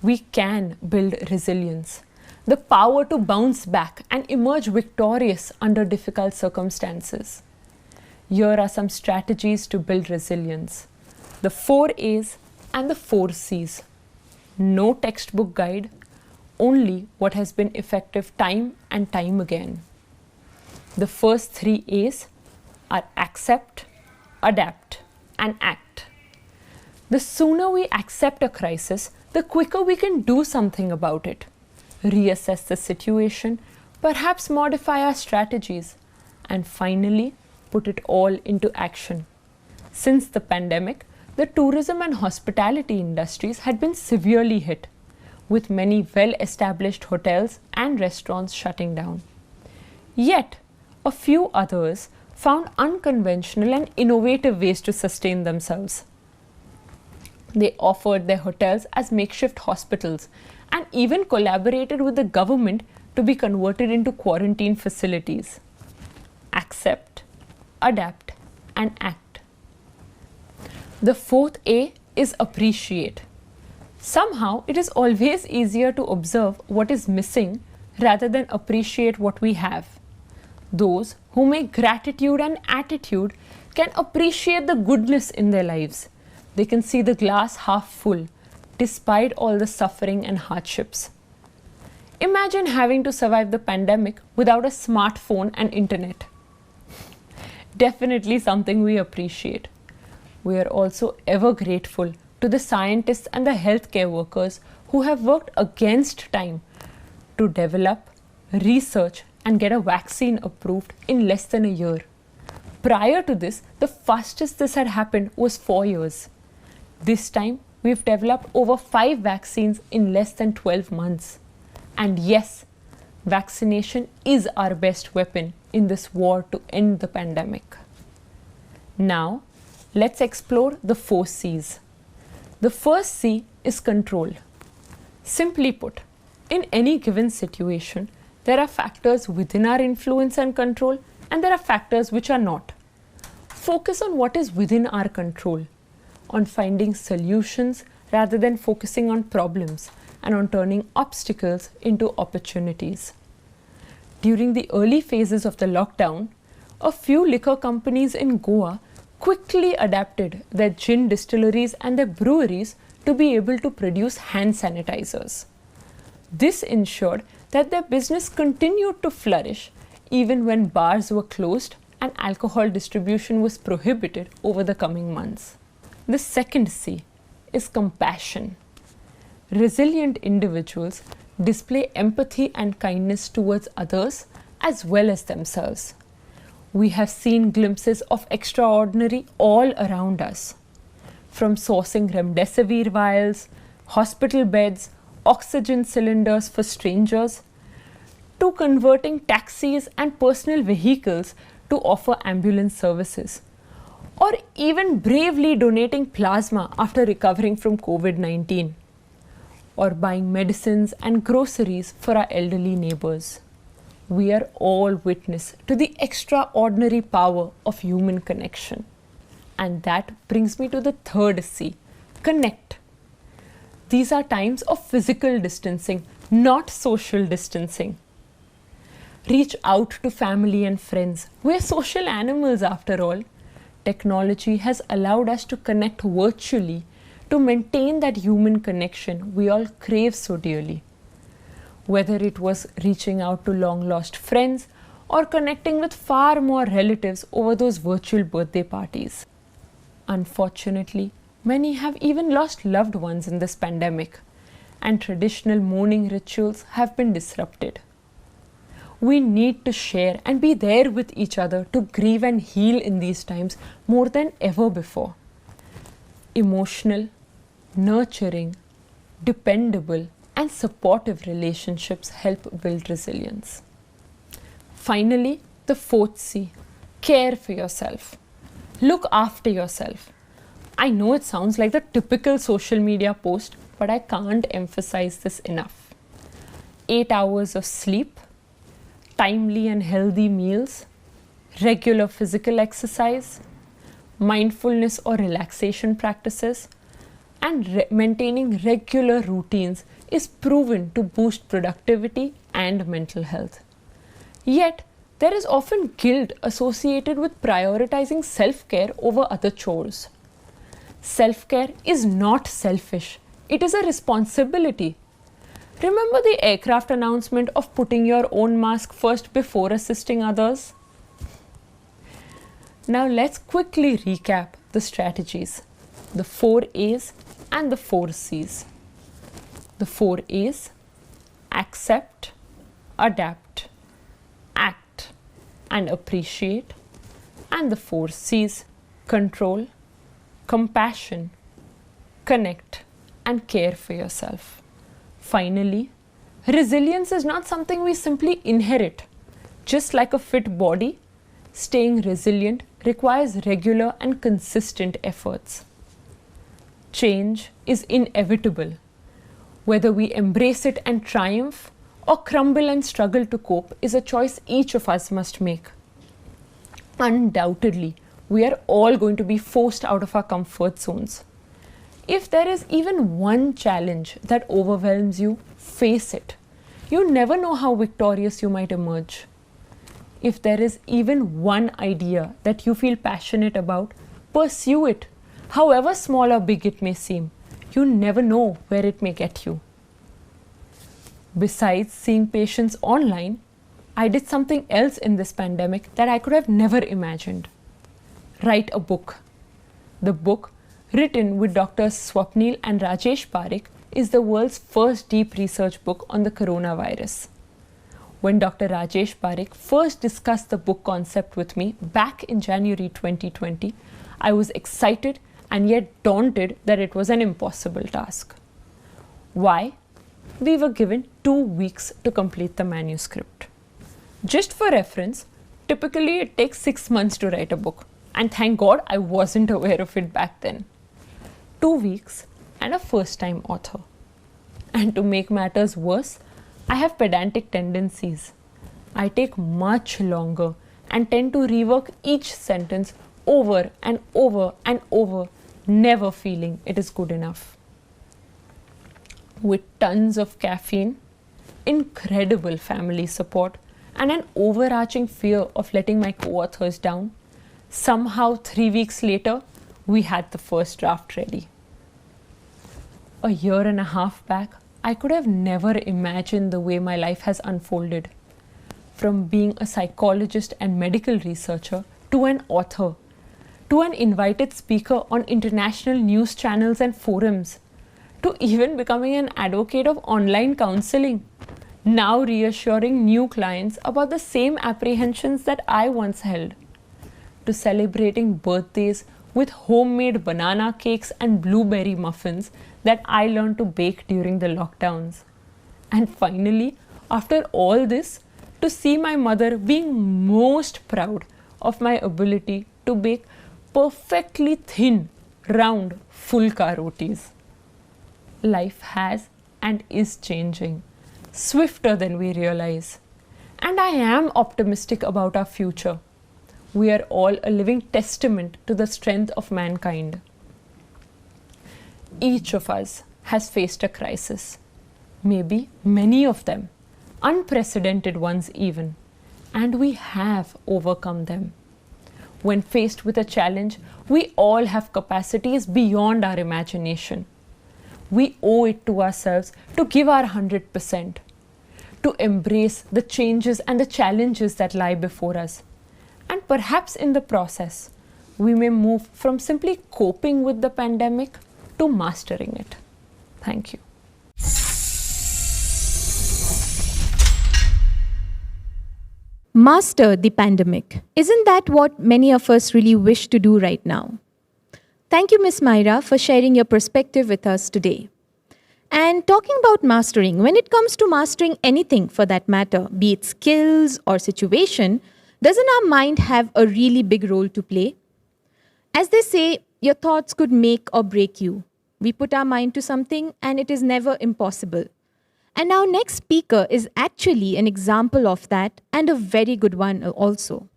We can build resilience, the power to bounce back and emerge victorious under difficult circumstances. Here are some strategies to build resilience. The 4 A's and the 4 C's. No textbook guide, only what has been effective time and time again. The first 3 A's are accept, adapt, and act. The sooner we accept a crisis, the quicker we can do something about it. Reassess the situation, perhaps modify our strategies, and finally, put it all into action. Since the pandemic, the tourism and hospitality industries had been severely hit, with many well-established hotels and restaurants shutting down. Yet, a few others found unconventional and innovative ways to sustain themselves. They offered their hotels as makeshift hospitals and even collaborated with the government to be converted into quarantine facilities. Accept, adapt, and act. The 4th A is appreciate. Somehow, it is always easier to observe what is missing rather than appreciate what we have. Those who make gratitude an attitude can appreciate the goodness in their lives. They can see the glass half full, despite all the suffering and hardships. Imagine having to survive the pandemic without a smartphone and internet. Definitely something we appreciate. We are also ever grateful to the scientists and the healthcare workers who have worked against time to develop, research, and get a vaccine approved in less than a year. Prior to this, the fastest this had happened was 4 years. This time, we've developed over 5 vaccines in less than 12 months. And yes, vaccination is our best weapon in this war to end the pandemic. Now, let's explore the 4 C's. The first C is control. Simply put, in any given situation, There are factors within our influence and control, and there are factors which are not. Focus on what is within our control, on finding solutions rather than focusing on problems, and on turning obstacles into opportunities. During the early phases of the lockdown, a few liquor companies in Goa quickly adapted their gin distilleries and their breweries to be able to produce hand sanitizers. This ensured that their business continued to flourish even when bars were closed and alcohol distribution was prohibited over the coming months. The second C is compassion. Resilient individuals display empathy and kindness towards others as well as themselves. We have seen glimpses of extraordinary all around us. From sourcing remdesivir vials, hospital beds, oxygen cylinders for strangers, to converting taxis and personal vehicles to offer ambulance services, or even bravely donating plasma after recovering from COVID-19, or buying medicines and groceries for our elderly neighbors. We are all witness to the extraordinary power of human connection. And that brings me to the third C, connect. These are times of physical distancing, not social distancing. Reach out to family and friends. We're social animals after all. Technology has allowed us to connect virtually to maintain that human connection we all crave so dearly. Whether it was reaching out to long-lost friends or connecting with far more relatives over those virtual birthday parties. Unfortunately, many have even lost loved ones in this pandemic, and traditional mourning rituals have been disrupted. We need to share and be there with each other to grieve and heal in these times more than ever before. Emotional, nurturing, dependable, and supportive relationships help build resilience. Finally, the fourth C, care for yourself. Look after yourself. I know it sounds like the typical social media post, but I can't emphasize this enough. 8 hours of sleep, timely and healthy meals, regular physical exercise, mindfulness or relaxation practices, and maintaining regular routines is proven to boost productivity and mental health. Yet, there is often guilt associated with prioritizing self-care over other chores. Self-care is not selfish. It is a responsibility. Remember the aircraft announcement of putting your own mask first before assisting others? Now let's quickly recap the strategies, the 4 A's and the 4 C's. The 4 A's: accept, adapt, act, and appreciate. And the 4 C's: control, compassion, connect, and care for yourself. Finally, resilience is not something we simply inherit. Just like a fit body, staying resilient requires regular and consistent efforts. Change is inevitable. Whether we embrace it and triumph or crumble and struggle to cope is a choice each of us must make. Undoubtedly, we are all going to be forced out of our comfort zones. If there is even one challenge that overwhelms you, face it. You never know how victorious you might emerge. If there is even one idea that you feel passionate about, pursue it, however small or big it may seem. You never know where it may get you. Besides seeing patients online, I did something else in this pandemic that I could have never imagined. Write a book. The book, written with Drs. Swapnil and Rajesh Parekh, is the world's first deep research book on the coronavirus. When Dr. Rajesh Parekh first discussed the book concept with me back in January 2020, I was excited and yet daunted that it was an impossible task. Why? We were given 2 weeks to complete the manuscript. Just for reference, typically it takes 6 months to write a book, and thank God I wasn't aware of it back then. 2 weeks and a first-time author. And to make matters worse, I have pedantic tendencies. I take much longer and tend to rework each sentence over and over and over, never feeling it is good enough. With tons of caffeine, incredible family support, and an overarching fear of letting my co-authors down, somehow 3 weeks later, we had the first draft ready. A year and a half back, I could have never imagined the way my life has unfolded. From being a psychologist and medical researcher to an author, to an invited speaker on international news channels and forums, to even becoming an advocate of online counseling, now reassuring new clients about the same apprehensions that I once held, to celebrating birthdays with homemade banana cakes and blueberry muffins that I learned to bake during the lockdowns. And finally, after all this, to see my mother being most proud of my ability to bake perfectly thin, round, fulka rotis. Life has and is changing, swifter than we realize. And I am optimistic about our future. We are all a living testament to the strength of mankind. Each of us has faced a crisis, maybe many of them, unprecedented ones even, and we have overcome them. When faced with a challenge, we all have capacities beyond our imagination. We owe it to ourselves to give our 100%, to embrace the changes and the challenges that lie before us. And perhaps in the process, we may move from simply coping with the pandemic to mastering it. Thank you. Master the pandemic. Isn't that what many of us really wish to do right now? Thank you, Ms. Myra, for sharing your perspective with us today. And talking about mastering, when it comes to mastering anything for that matter, be it skills or situation, doesn't our mind have a really big role to play? As they say, your thoughts could make or break you. We put our mind to something and it is never impossible. And our next speaker is actually an example of that, and a very good one also.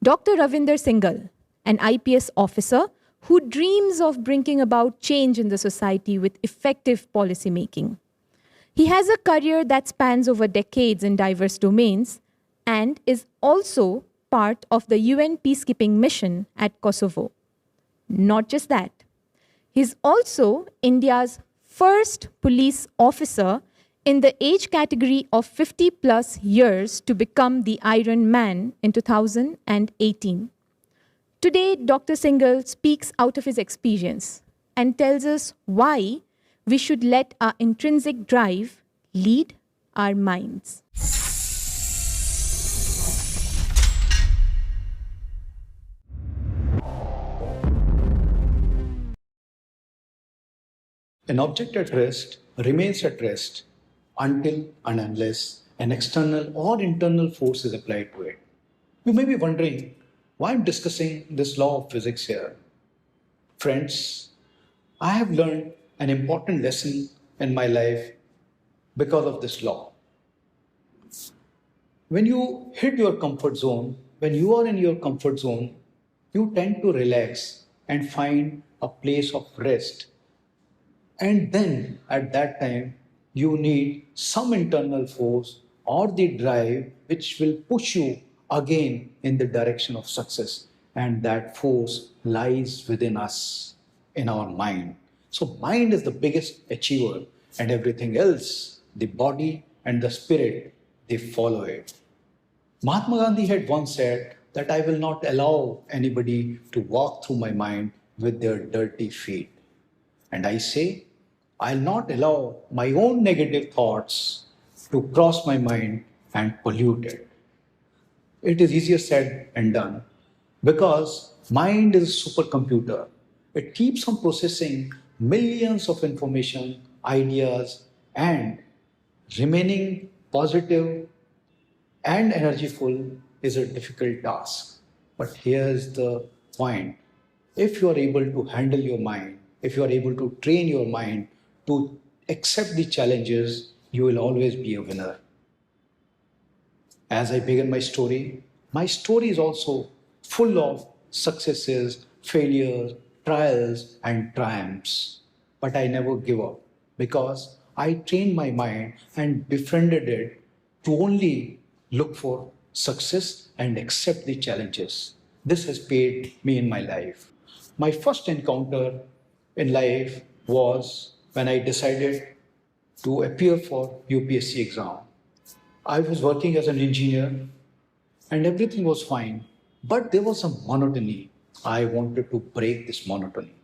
Dr. Ravinder Singhal, an IPS officer who dreams of bringing about change in the society with effective policy making. He has a career that spans over decades in diverse domains and is also part of the UN peacekeeping mission at Kosovo. Not just that, he's also India's first police officer in the age category of 50 plus years to become the Iron Man in 2018. Today, Dr. Singhal speaks out of his experience and tells us why we should let our intrinsic drive lead our minds. An object at rest remains at rest until and unless an external or internal force is applied to it. You may be wondering why I'm discussing this law of physics here. Friends, I have learned an important lesson in my life because of this law. When you hit your comfort zone, when you are in your comfort zone, you tend to relax and find a place of rest. And then at that time, you need some internal force or the drive which will push you again in the direction of success. And that force lies within us, in our mind. So mind is the biggest achiever, and everything else, the body and the spirit, they follow it. Mahatma Gandhi had once said that I will not allow anybody to walk through my mind with their dirty feet. And I say, I'll not allow my own negative thoughts to cross my mind and pollute it. It is easier said and done because mind is a supercomputer. It keeps on processing millions of information, ideas, and remaining positive and energyful is a difficult task. But here's the point. If you are able to handle your mind, if you are able to train your mind to accept the challenges, you will always be a winner. As I begin my story is also full of successes, failures, trials, and triumphs. But I never give up because I trained my mind and befriended it to only look for success and accept the challenges. This has paid me in my life. My first encounter in life was when I decided to appear for UPSC exam. I was working as an engineer and everything was fine, but there was some monotony. I wanted to break this monotony.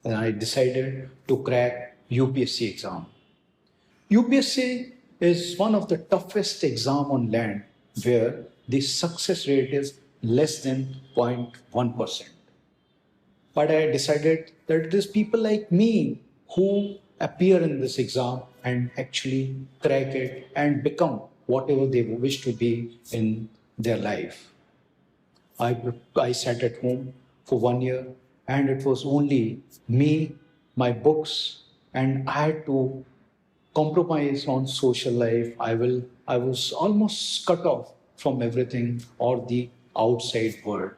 And I decided to crack UPSC exam. UPSC is one of the toughest exam on land where the success rate is less than 0.1%. But I decided that there's people like me who appear in this exam and actually crack it and become whatever they wish to be in their life. I sat at home for 1 year and it was only me, my books, and I had to compromise on social life. I was almost cut off from everything or the outside world.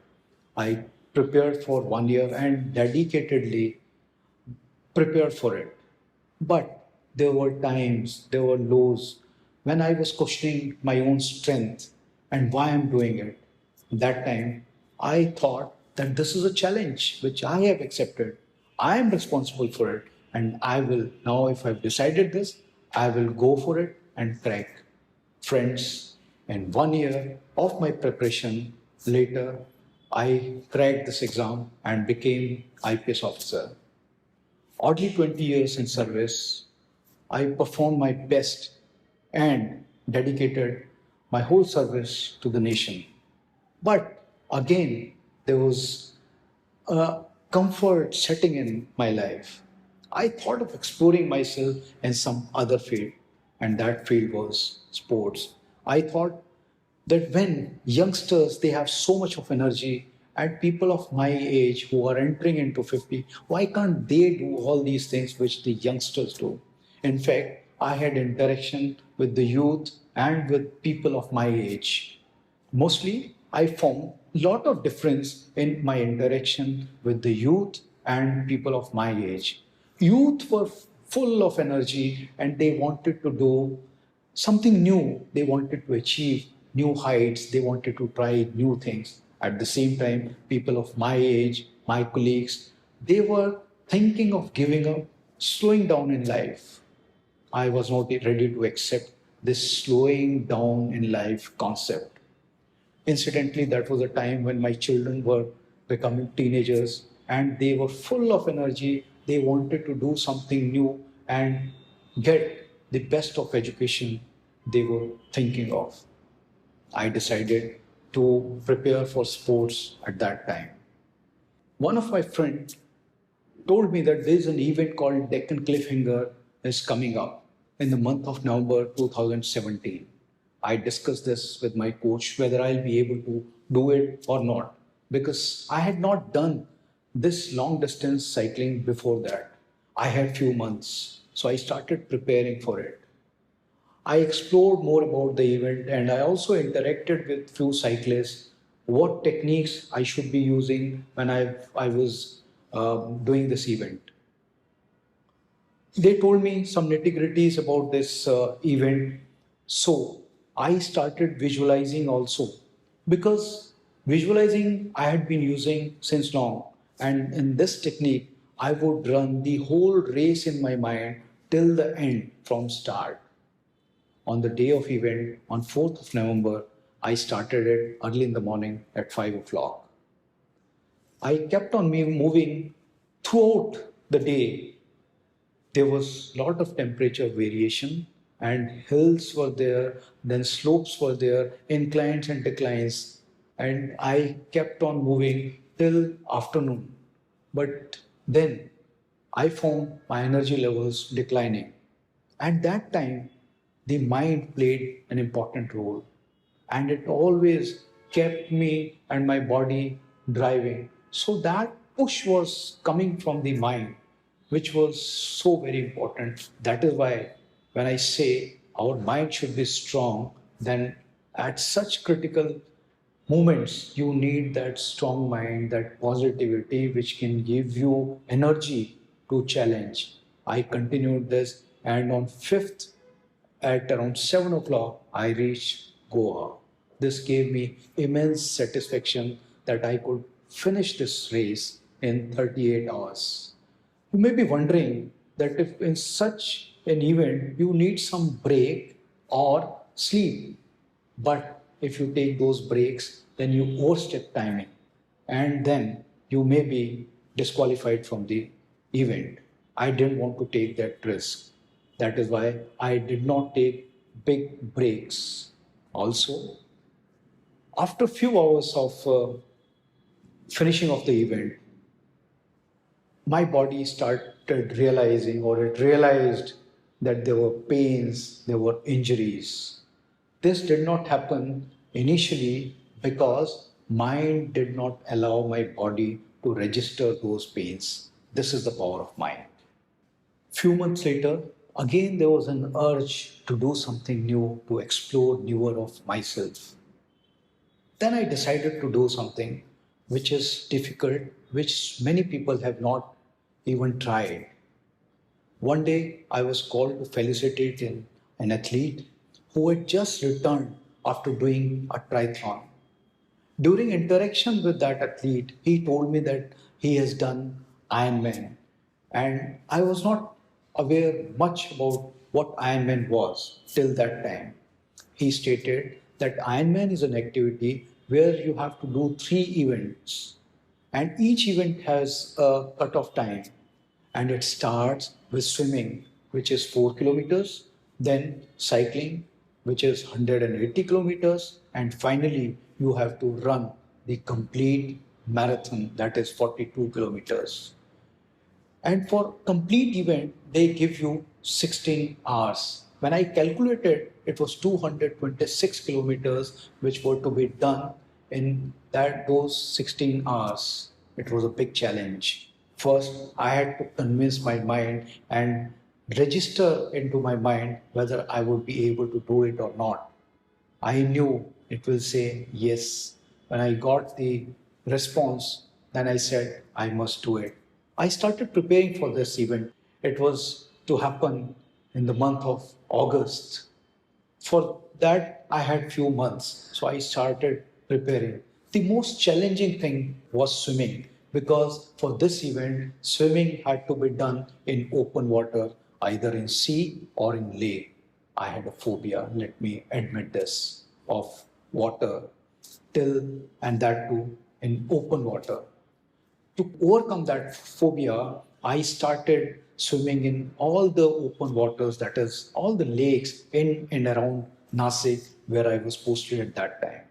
I prepared for 1 year and dedicatedly prepared for it. But there were times, there were lows when I was questioning my own strength and why I'm doing it. That time, I thought that this is a challenge which I have accepted. I am responsible for it, and I will now, if I've decided this, I will go for it and crack. Friends, in 1 year of my preparation, later, I cracked this exam and became IPS officer. Oddly 20 years in service, I performed my best and dedicated my whole service to the nation. But again, there was a comfort setting in my life. I thought of exploring myself in some other field, and that field was sports. I thought that when youngsters they have so much of energy and people of my age who are entering into 50, why can't they do all these things which the youngsters do? In fact, I had interaction with the youth and with people of my age. Mostly I found a lot of difference in my interaction with the youth and people of my age. Youth were full of energy and they wanted to do something new. They wanted to achieve new heights. They wanted to try new things. At the same time, people of my age, my colleagues, they were thinking of giving up, slowing down in life. I was not ready to accept this slowing down in life concept. Incidentally, that was a time when my children were becoming teenagers and they were full of energy. They wanted to do something new and get the best of education they were thinking of. I decided to prepare for sports at that time. One of my friends told me that there is an event called Deccan Cliffhanger is coming up in the month of November 2017. I discussed this with my coach whether I'll be able to do it or not because I had not done this long distance cycling before that. I had few months, so I started preparing for it. I explored more about the event and I also interacted with few cyclists, what techniques I should be using when I was doing this event. They told me some nitty-gritties about this event. So I started visualizing also because visualizing I had been using since long. And in this technique, I would run the whole race in my mind till the end from start. On the day of event, on 4th of November, I started it early in the morning at 5 o'clock. I kept on moving throughout the day. There was a lot of temperature variation and hills were there, then slopes were there, inclines and declines. And I kept on moving till afternoon. But then I found my energy levels declining. At that time, the mind played an important role and it always kept me and my body driving. So that push was coming from the mind, which was so very important. That is why when I say our mind should be strong, then At such critical moments, you need that strong mind, that positivity, which can give you energy to challenge. I continued this, and on 5th, at around 7 o'clock, I reached Goa. This gave me immense satisfaction that I could finish this race in 38 hours. You may be wondering that if in such an event you need some break or sleep, but if you take those breaks, then you overstep timing and then you may be disqualified from the event. I didn't want to take that risk. That is why I did not take big breaks. Also, after a few hours of finishing of the event, my body started realizing, or it realized, that there were pains, there were injuries. This did not happen initially because mind did not allow my body to register those pains. This is the power of mind. Few months later, again there was an urge to do something new, to explore newer of myself. Then I decided to do something which is difficult, which many people have not even tried. One day I was called to felicitate an athlete who had just returned after doing a triathlon. During interaction with that athlete, he told me that he has done Ironman, and I was not aware much about what Ironman was till that time. He stated that Ironman is an activity where you have to do 3 events, and each event has a cut-off time, and it starts with swimming, which is 4 kilometers, then cycling, which is 180 kilometers, and finally you have to run the complete marathon, that is 42 kilometers. And for complete event, they give you 16 hours. When I calculated, it was 226 kilometers which were to be done in those 16 hours. It was a big challenge. First, I had to convince my mind and register into my mind whether I would be able to do it or not. I knew it will say yes. When I got the response, then I said, I must do it. I started preparing for this event. It was to happen in the month of August. For that, I had few months. So I started preparing. The most challenging thing was swimming, because for this event, swimming had to be done in open water, either in sea or in lake. I had a phobia, let me admit this, of water and that too in open water. To overcome that phobia, I started swimming in all the open waters, that is, all the lakes in and around Nasik, where I was posted at that time.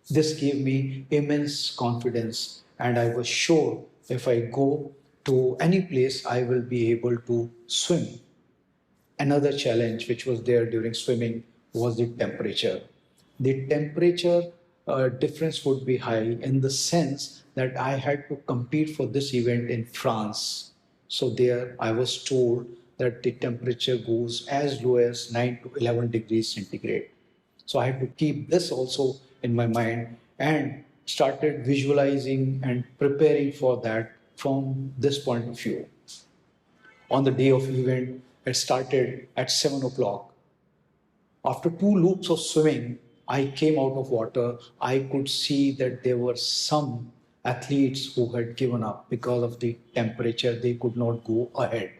This gave me immense confidence, and I was sure if I go to any place, I will be able to swim. Another challenge which was there during swimming was the temperature. The temperature difference would be high in the sense that I had to compete for this event in France. So there I was told that the temperature goes as low as 9 to 11 degrees centigrade. So I had to keep this also in my mind and started visualizing and preparing for that from this point of view. On the day of event, it started at 7 o'clock. After 2 loops of swimming, I came out of water. I could see that there were some athletes who had given up because of the temperature. They could not go ahead.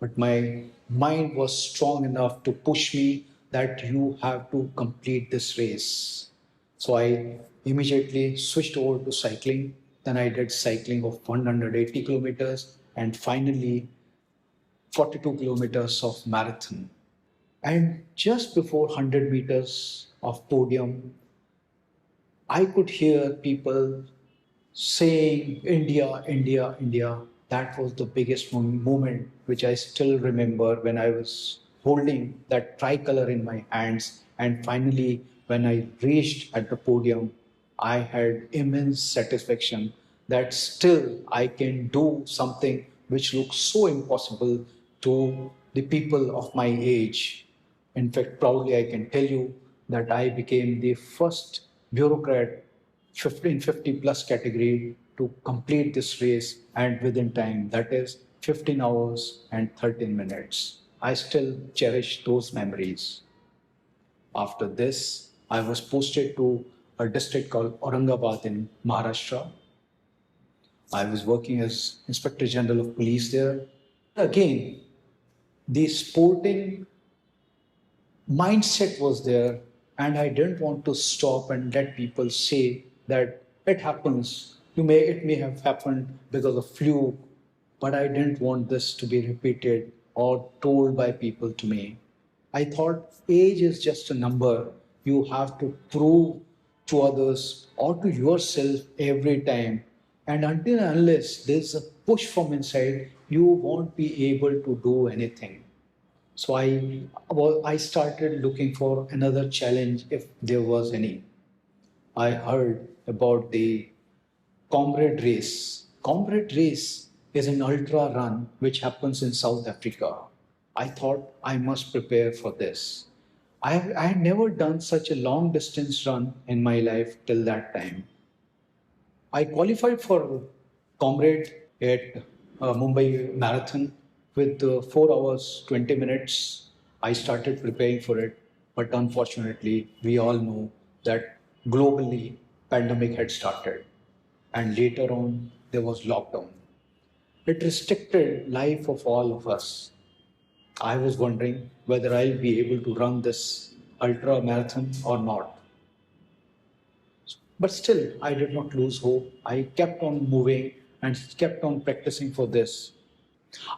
But my mind was strong enough to push me that you have to complete this race. So I immediately switched over to cycling. Then I did cycling of 180 kilometers and finally 42 kilometers of marathon. And just before 100 meters of podium, I could hear people saying, India, India, India. That was the biggest moment which I still remember when I was holding that tricolor in my hands. And finally, when I reached at the podium, I had immense satisfaction that still I can do something which looks so impossible to the people of my age. In fact, proudly I can tell you that I became the first bureaucrat 1550 plus category to complete this race and within time, that is 15 hours and 13 minutes. I still cherish those memories. After this, I was posted to a district called Aurangabad in Maharashtra. I was working as Inspector General of Police there. Again, the sporting mindset was there, and I didn't want to stop and let people say that it happens. It may have happened because of fluke, but I didn't want this to be repeated or told by people to me. I thought age is just a number. You have to prove to others or to yourself every time. And until and unless there's a push from inside, you won't be able to do anything. So I started looking for another challenge if there was any. I heard about the Comrade Race. Comrade Race is an ultra run which happens in South Africa. I thought I must prepare for this. I had never done such a long distance run in my life till that time. I qualified for Comrade at Mumbai Marathon with 4 hours 20 minutes. I started preparing for it, but unfortunately, we all know that globally pandemic had started, and later on there was lockdown. It restricted life of all of us. I was wondering whether I'll be able to run this ultra marathon or not. But still, I did not lose hope. I kept on moving and kept on practicing for this.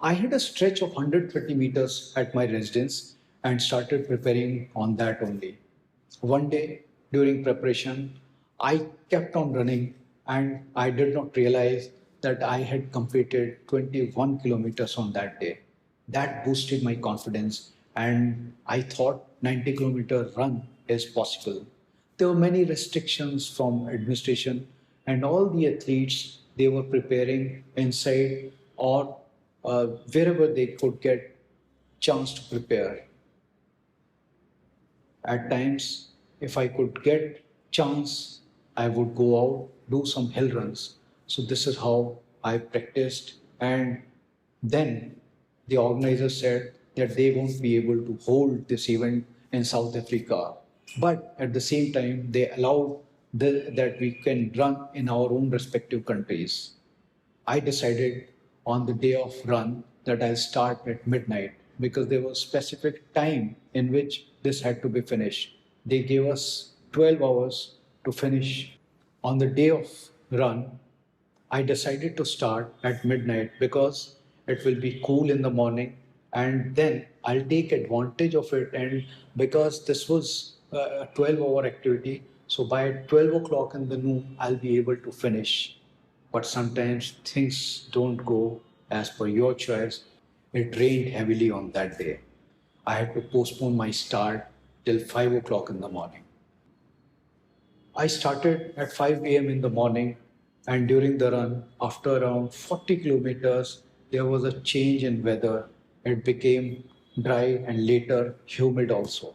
I had a stretch of 130 meters at my residence and started preparing on that only. One day during preparation, I kept on running and I did not realize that I had completed 21 kilometers on that day. That boosted my confidence and I thought 90-kilometer run is possible. There were many restrictions from administration and all the athletes, they were preparing inside or wherever they could get chance to prepare. At times, if I could get chance, I would go out, do some hill runs. So this is how I practiced. And then the organizer said that they won't be able to hold this event in South Africa. But at the same time, they allowed that we can run in our own respective countries. I decided on the day of run that I'll start at midnight because there was specific time in which this had to be finished. They gave us 12 hours to finish. On the day of run, I decided to start at midnight because it will be cool in the morning and then I'll take advantage of it. And because this was a 12-hour activity, so by 12 o'clock in the noon, I'll be able to finish. But sometimes things don't go as per your choice. It rained heavily on that day. I had to postpone my start till 5 o'clock in the morning. I started at 5 a.m. in the morning, and during the run, after around 40 kilometers, there was a change in weather. It became dry and later humid also.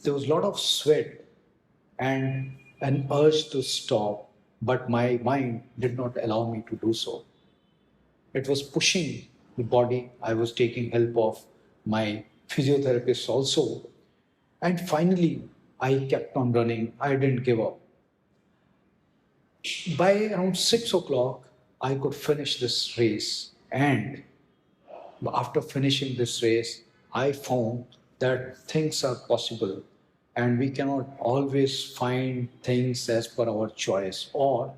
There was a lot of sweat and an urge to stop, but my mind did not allow me to do so. It was pushing the body. I was taking help of my physiotherapist also. And finally, I kept on running. I didn't give up. By around 6 o'clock, I could finish this race. And after finishing this race, I found that things are possible and we cannot always find things as per our choice, or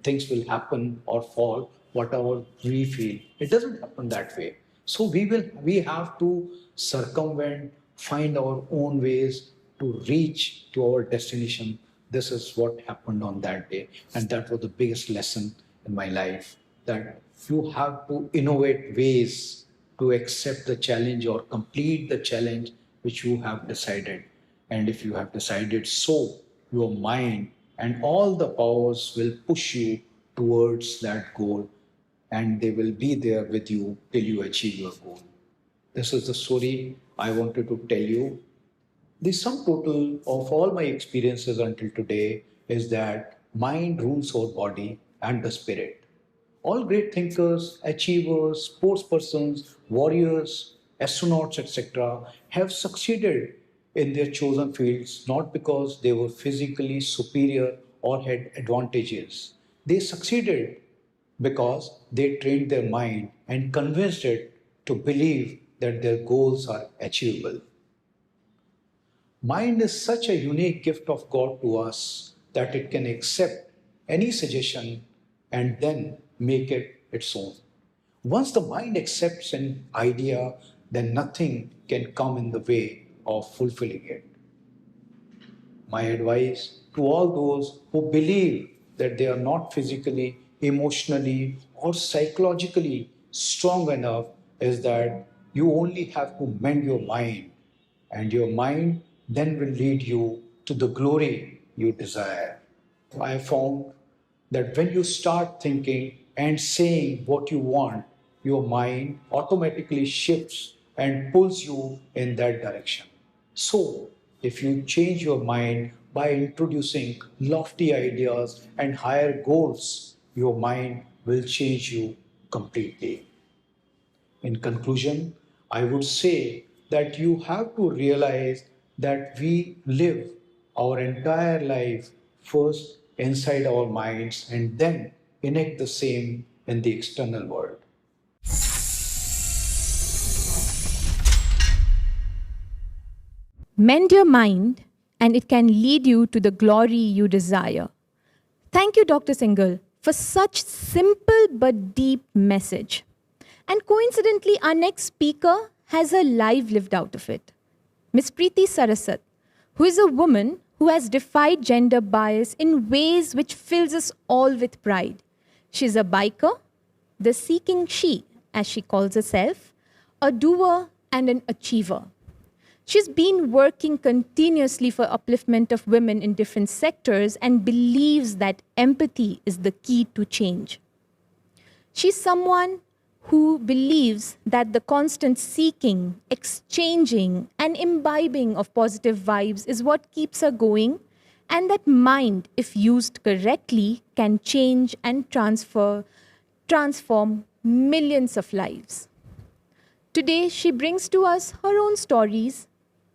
things will happen or fall whatever we feel. It doesn't happen that way. So we have to circumvent, find our own ways to reach to our destination. This is what happened on that day, and that was the biggest lesson in my life, that you have to innovate ways to accept the challenge or complete the challenge which you have decided. And if you have decided so, your mind and all the powers will push you towards that goal, and they will be there with you till you achieve your goal. This is the story I wanted to tell you. The sum total of all my experiences until today is that mind rules our body and the spirit. All great thinkers, achievers, sports persons, warriors, astronauts, etc., have succeeded in their chosen fields not because they were physically superior or had advantages. They succeeded because they trained their mind and convinced it to believe that their goals are achievable. Mind is such a unique gift of God to us that it can accept any suggestion and then make it its own. Once the mind accepts an idea, then nothing can come in the way of fulfilling it. My advice to all those who believe that they are not physically, emotionally, or psychologically strong enough is that you only have to mend your mind, and your mind then will lead you to the glory you desire. I have found that when you start thinking and saying what you want, your mind automatically shifts and pulls you in that direction. So, if you change your mind by introducing lofty ideas and higher goals, your mind will change you completely. In conclusion, I would say that you have to realize that we live our entire life first inside our minds and then enact the same in the external world. Mend your mind, and it can lead you to the glory you desire. Thank you, Dr. Singhal, for such simple but deep message. And coincidentally, our next speaker has a life lived out of it. Miss Preeti Sarasat, who is a woman who has defied gender bias in ways which fills us all with pride. She's a biker, the seeking she, as she calls herself, a doer and an achiever. She's been working continuously for upliftment of women in different sectors and believes that empathy is the key to change. She's someone who believes that the constant seeking, exchanging, and imbibing of positive vibes is what keeps her going, and that mind, if used correctly, can change and transform millions of lives. Today, she brings to us her own stories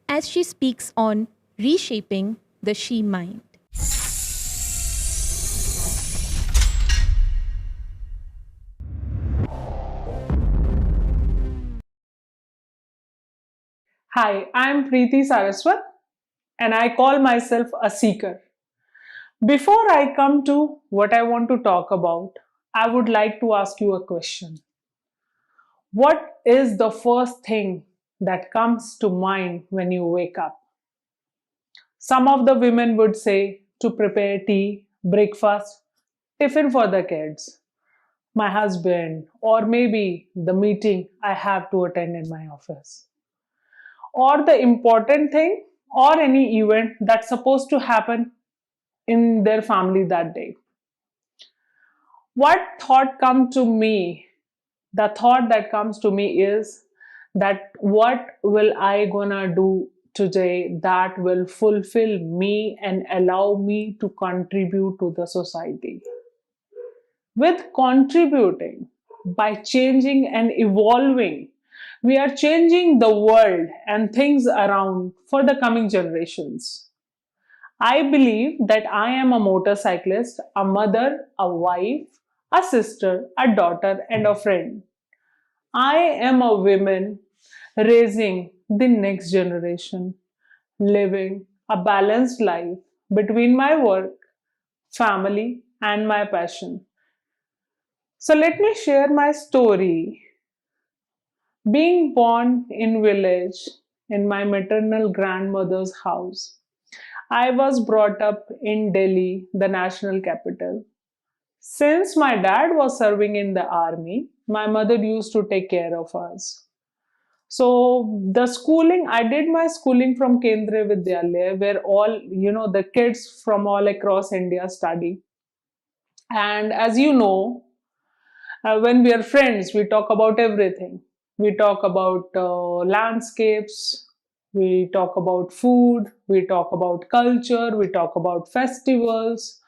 as she speaks on reshaping the she mind. Hi, I'm Preeti Saraswat and I call myself a seeker. Before I come to what I want to talk about, I would like to ask you a question. What is the first thing that comes to mind when you wake up? Some of the women would say to prepare tea, breakfast, tiffin for the kids, my husband, or maybe the meeting I have to attend in my office, or the important thing or any event that's supposed to happen in their family that day. What thought come to me? The thought that comes to me is that what will I gonna do today that will fulfill me and allow me to contribute to the society? With contributing, by changing and evolving, we are changing the world and things around for the coming generations. I believe that I am a motorcyclist, a mother, a wife, a sister, a daughter, and a friend. I am a woman raising the next generation, living a balanced life between my work, family, and my passion. So let me share my story. Being born in village in my maternal grandmother's house, I was brought up in Delhi, the national capital. Since my dad was serving in the army, my mother used to take care of us. So the schooling, I did my schooling from Kendriya Vidyalaya, where all, the kids from all across India study. And as you know, when we are friends, we talk about everything. We talk about landscapes, We talk about food, we talk about culture, we talk about festivals.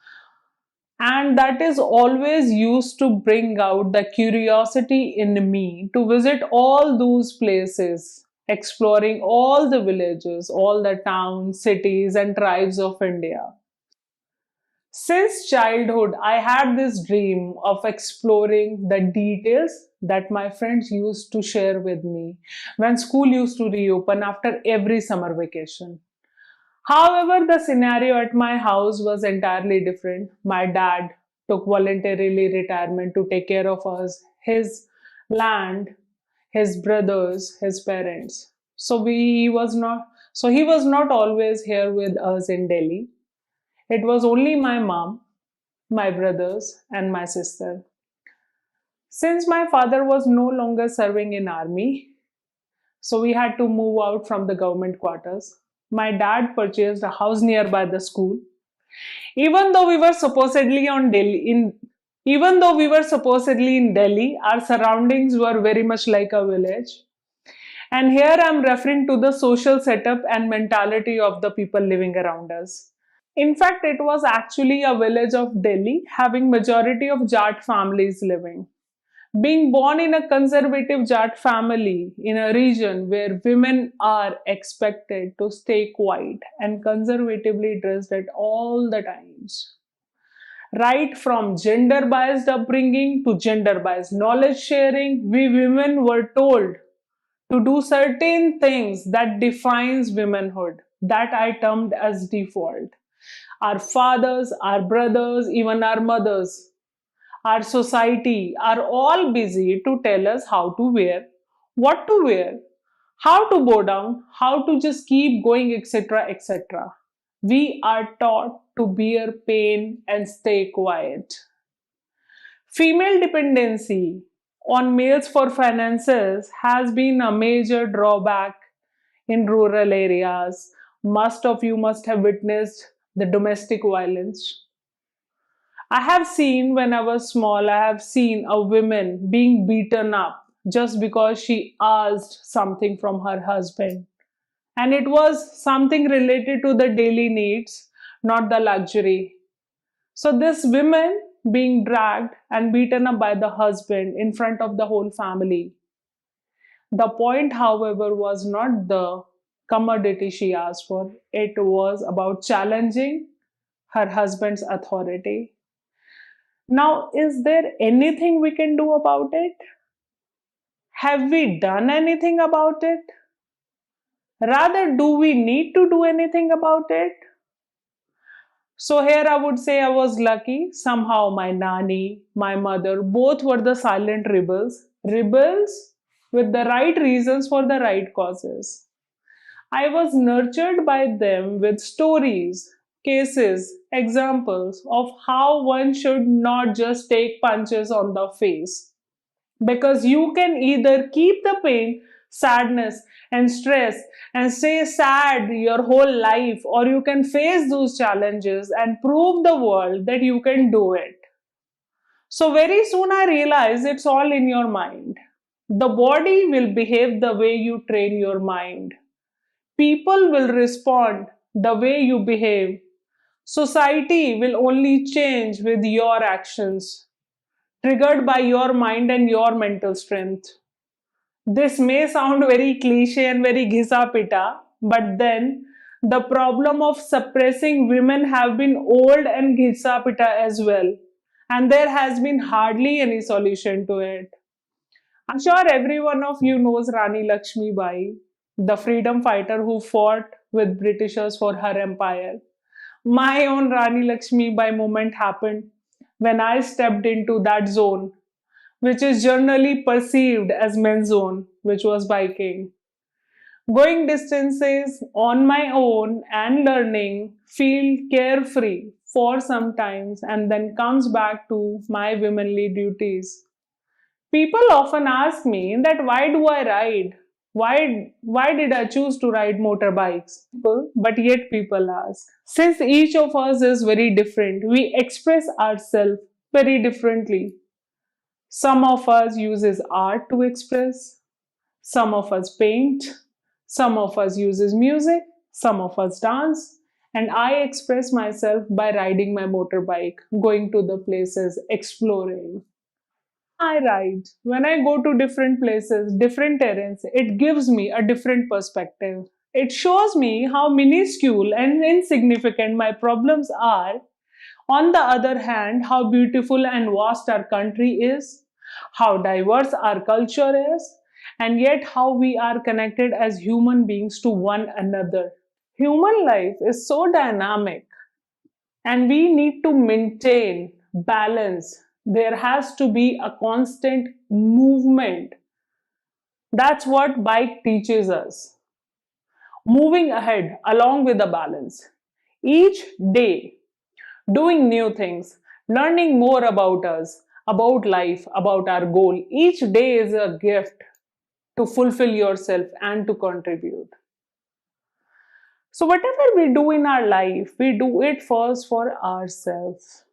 And that is always used to bring out the curiosity in me to visit all those places, exploring all the villages, all the towns, cities, and tribes of India. Since childhood, I had this dream of exploring the details that my friends used to share with me when school used to reopen after every summer vacation. However, the scenario at my house was entirely different. My dad took voluntarily retirement to take care of us, his land, his brothers, his parents. He was not always here with us in Delhi. It was only my mom, my brothers, and my sister. Since my father was no longer serving in army, so we had to move out from the government quarters. My dad purchased a house nearby the school. Even though we were supposedly on Delhi in Even though we were supposedly in Delhi, our surroundings were very much like a village. And here I'm referring to the social setup and mentality of the people living around us. In fact, it was actually a village of Delhi having majority of Jat families living. Being born in a conservative Jat family in a region where women are expected to stay quiet and conservatively dressed at all the times. Right from gender biased upbringing to gender biased knowledge sharing, we women were told to do certain things that defines womanhood, that I termed as default. Our fathers, our brothers, even our mothers, our society are all busy to tell us how to wear, what to wear, how to bow down, how to just keep going, etc. etc. We are taught to bear pain and stay quiet. Female dependency on males for finances has been a major drawback in rural areas. Most of you must have witnessed the domestic violence. I have seen when I was small, I have seen a woman being beaten up just because she asked something from her husband. And it was something related to the daily needs, not the luxury. So, this woman being dragged and beaten up by the husband in front of the whole family. The point, however, was not the commodity she asked for, it was about challenging her husband's authority. Now, is there anything we can do about it? Have we done anything about it? Rather, do we need to do anything about it? So, here I would say I was lucky. Somehow, my nanny, my mother, both were the silent rebels. Rebels with the right reasons for the right causes. I was nurtured by them with stories, cases, examples of how one should not just take punches on the face. Because you can either keep the pain, sadness, and stress and stay sad your whole life, or you can face those challenges and prove the world that you can do it. So, very soon I realized it's all in your mind. The body will behave the way you train your mind. People will respond the way you behave. Society will only change with your actions, triggered by your mind and your mental strength. This may sound very cliche and very ghisa pita, but then the problem of suppressing women have been old and ghisa pita as well, and there has been hardly any solution to it. I'm sure every one of you knows Rani Lakshmi Bai, the freedom fighter who fought with Britishers for her empire. My own Rani Lakshmi Bai moment happened when I stepped into that zone, which is generally perceived as men's zone, which was biking. Going distances on my own and learning, feel carefree for some times and then comes back to my womanly duties. People often ask me that why do I ride? Why did I choose to ride motorbikes? But yet people ask. Since each of us is very different, we express ourselves very differently. Some of us uses art to express, some of us paint, Some of us uses music, some of us dance, and I express myself by riding my motorbike, going to the places, exploring. I ride. When I go to different places, different terrains, it gives me a different perspective. It shows me how minuscule and insignificant my problems are. On the other hand, how beautiful and vast our country is, how diverse our culture is, and yet how we are connected as human beings to one another. Human life is so dynamic, and we need to maintain balance. There has to be a constant movement. That's what bike teaches us. Moving ahead along with the balance. Each day, doing new things, learning more about us, about life, about our goal. Each day is a gift to fulfill yourself and to contribute. So, whatever we do in our life, we do it first for ourselves.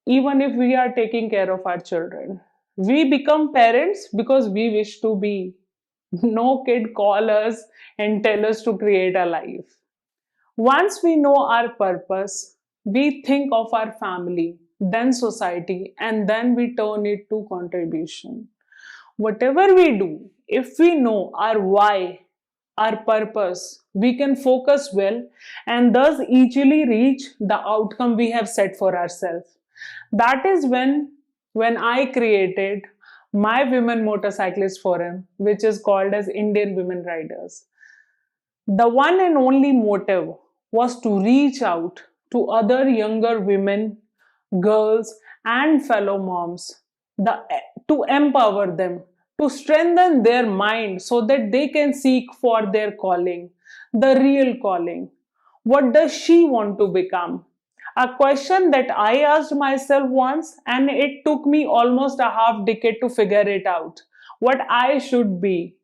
Even if we are taking care of our children, we become parents because we wish to be. No kid call us and tell us to create a life. Once we know our purpose, we think of our family, then society, and then we turn it to contribution. Whatever we do, if we know our why, our purpose, we can focus well and thus easily reach the outcome we have set for ourselves. That is when I created my Women Motorcyclist Forum, which is called as Indian Women Riders. The one and only motive was to reach out to other younger women, girls, and fellow moms, to empower them, to strengthen their mind so that they can seek for their calling, the real calling. What does she want to become? A question that I asked myself once, and it took me almost a half decade to figure it out. What I should be.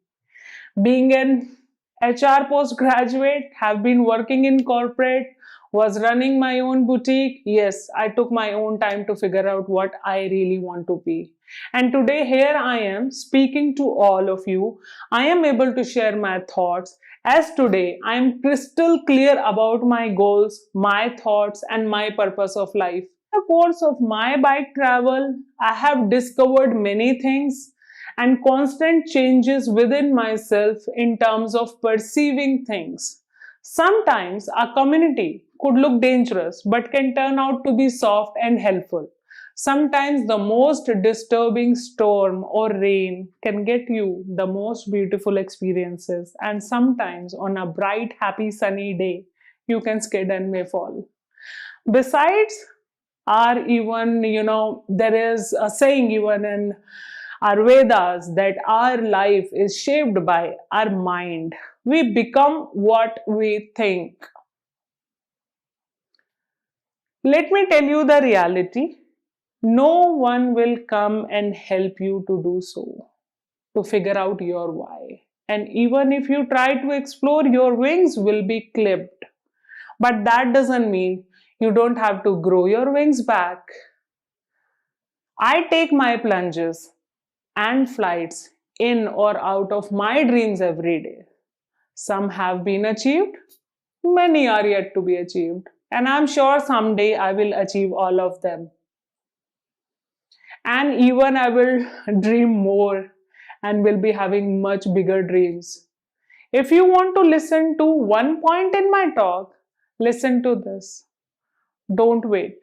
Being an HR postgraduate, have been working in corporate, was running my own boutique. Yes, I took my own time to figure out what I really want to be. And today, here I am speaking to all of you. I am able to share my thoughts, as today I am crystal clear about my goals, my thoughts, and my purpose of life. In the course of my bike travel, I have discovered many things and constant changes within myself in terms of perceiving things. Sometimes a community could look dangerous but can turn out to be soft and helpful. Sometimes the most disturbing storm or rain can get you the most beautiful experiences, and sometimes on a bright, happy, sunny day, you can skid and may fall. Besides, there is a saying even in our Vedas that our life is shaped by our mind. We become what we think. Let me tell you the reality. No one will come and help you to do so, to figure out your why. And even if you try to explore, your wings will be clipped. But that doesn't mean you don't have to grow your wings back. I take my plunges and flights in or out of my dreams every day. Some have been achieved, many are yet to be achieved, and I'm sure someday I will achieve all of them. And even I will dream more and will be having much bigger dreams. If you want to listen to one point in my talk, listen to this. Don't wait.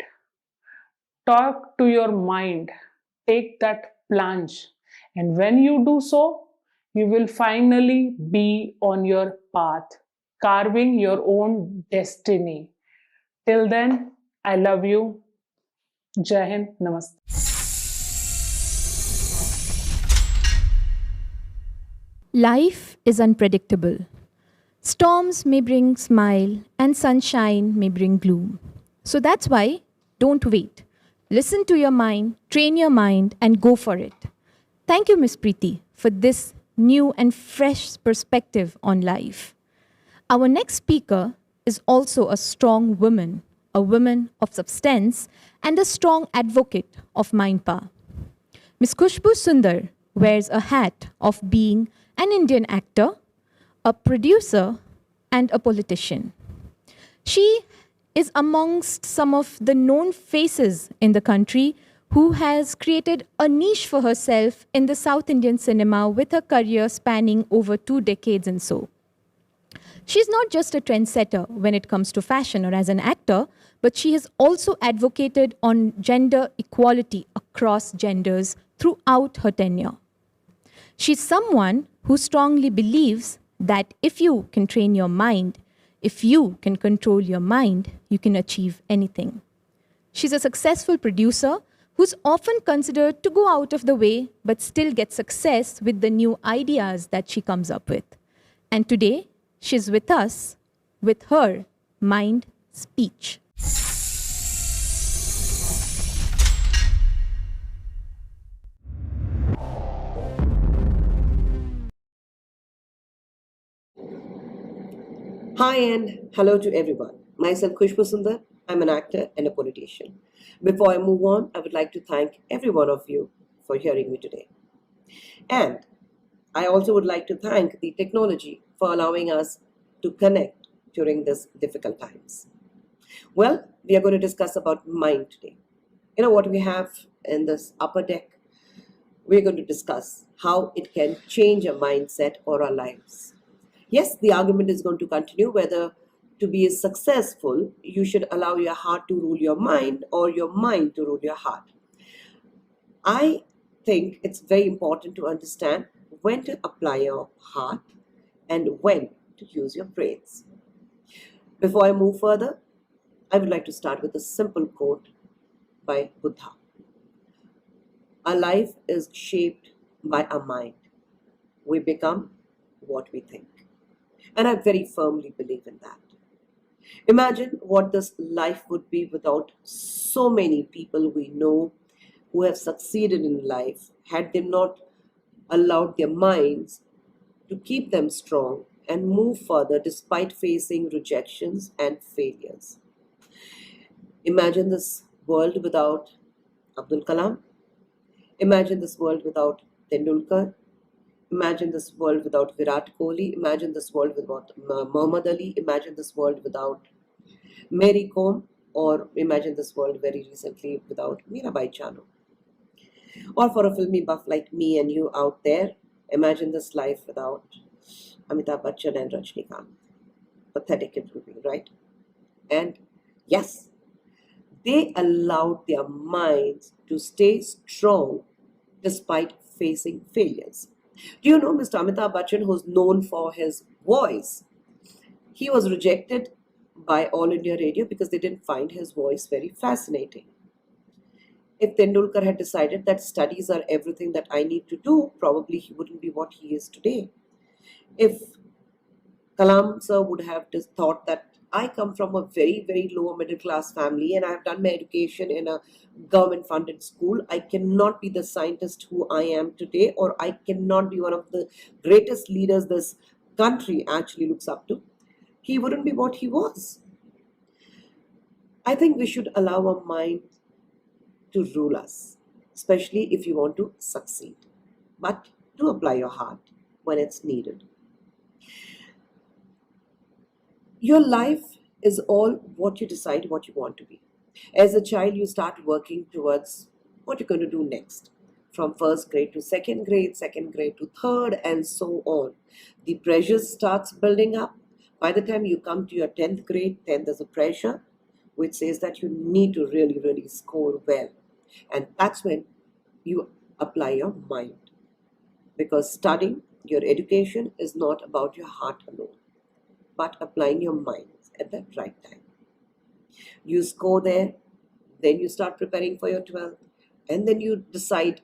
Talk to your mind. Take that plunge. And when you do so, you will finally be on your path, carving your own destiny. Till then, I love you. Jai Hind, Namaste. Life is unpredictable. Storms may bring smile and sunshine may bring gloom. So that's why don't wait. Listen to your mind, train your mind, and go for it. Thank you, Ms. Preeti, for this new and fresh perspective on life. Our next speaker is also a strong woman, a woman of substance, and a strong advocate of mind power. Ms. Khushbu Sundar wears a hat of being an Indian actor, a producer, and a politician. She is amongst some of the known faces in the country who has created a niche for herself in the South Indian cinema with her career spanning over 2 decades and so. She's not just a trendsetter when it comes to fashion or as an actor, but she has also advocated on gender equality across genders throughout her tenure. She's someone who strongly believes that if you can train your mind, if you can control your mind, you can achieve anything. She's a successful producer who's often considered to go out of the way but still get success with the new ideas that she comes up with. And today, she's with us with her Mind speech. Hi and hello to everyone. Myself Khushbu Sundar. I'm an actor and a politician. Before I move on, I would like to thank every one of you for hearing me today. And I also would like to thank the technology for allowing us to connect during these difficult times. Well, we are going to discuss about mind today. You know what we have in this upper deck? We're going to discuss how it can change our mindset or our lives. Yes, the argument is going to continue whether to be successful, you should allow your heart to rule your mind or your mind to rule your heart. I think it's very important to understand when to apply your heart and when to use your brains. Before I move further, I would like to start with a simple quote by Buddha. Our life is shaped by our mind. We become what we think. And I very firmly believe in that. Imagine what this life would be without so many people we know who have succeeded in life had they not allowed their minds to keep them strong and move further despite facing rejections and failures. Imagine this world without Abdul Kalam. Imagine this world without Tendulkar. Imagine this world without Virat Kohli. Imagine this world without Muhammad Ali. Imagine this world without Mary Kom. Or imagine this world very recently without Mirabai Chanu. Or for a filmy buff like me and you out there, imagine this life without Amitabh Bachchan and Rajnikant. Pathetic it would be, right? And yes, they allowed their minds to stay strong despite facing failures. Do you know Mr. Amitabh Bachchan, who's known for his voice? He was rejected by All India Radio because they didn't find his voice very fascinating. If Tendulkar had decided that studies are everything that I need to do, probably he wouldn't be what he is today. If Kalam sir would have just thought that I come from a very, very lower middle class family and I have done my education in a government funded school, I cannot be the scientist who I am today, or I cannot be one of the greatest leaders this country actually looks up to. He wouldn't be what he was. I think we should allow our mind to rule us, especially if you want to succeed, but to apply your heart when it's needed. Your life is all what you decide what you want to be. As a child, you start working towards what you're going to do next. From first grade to second grade to third, and so on. The pressure starts building up. By the time you come to your 10th grade, then there's a pressure which says that you need to really, really score well. And that's when you apply your mind. Because studying, your education is not about your heart alone, but applying your mind at the right time. You score there, then you start preparing for your 12th, and then you decide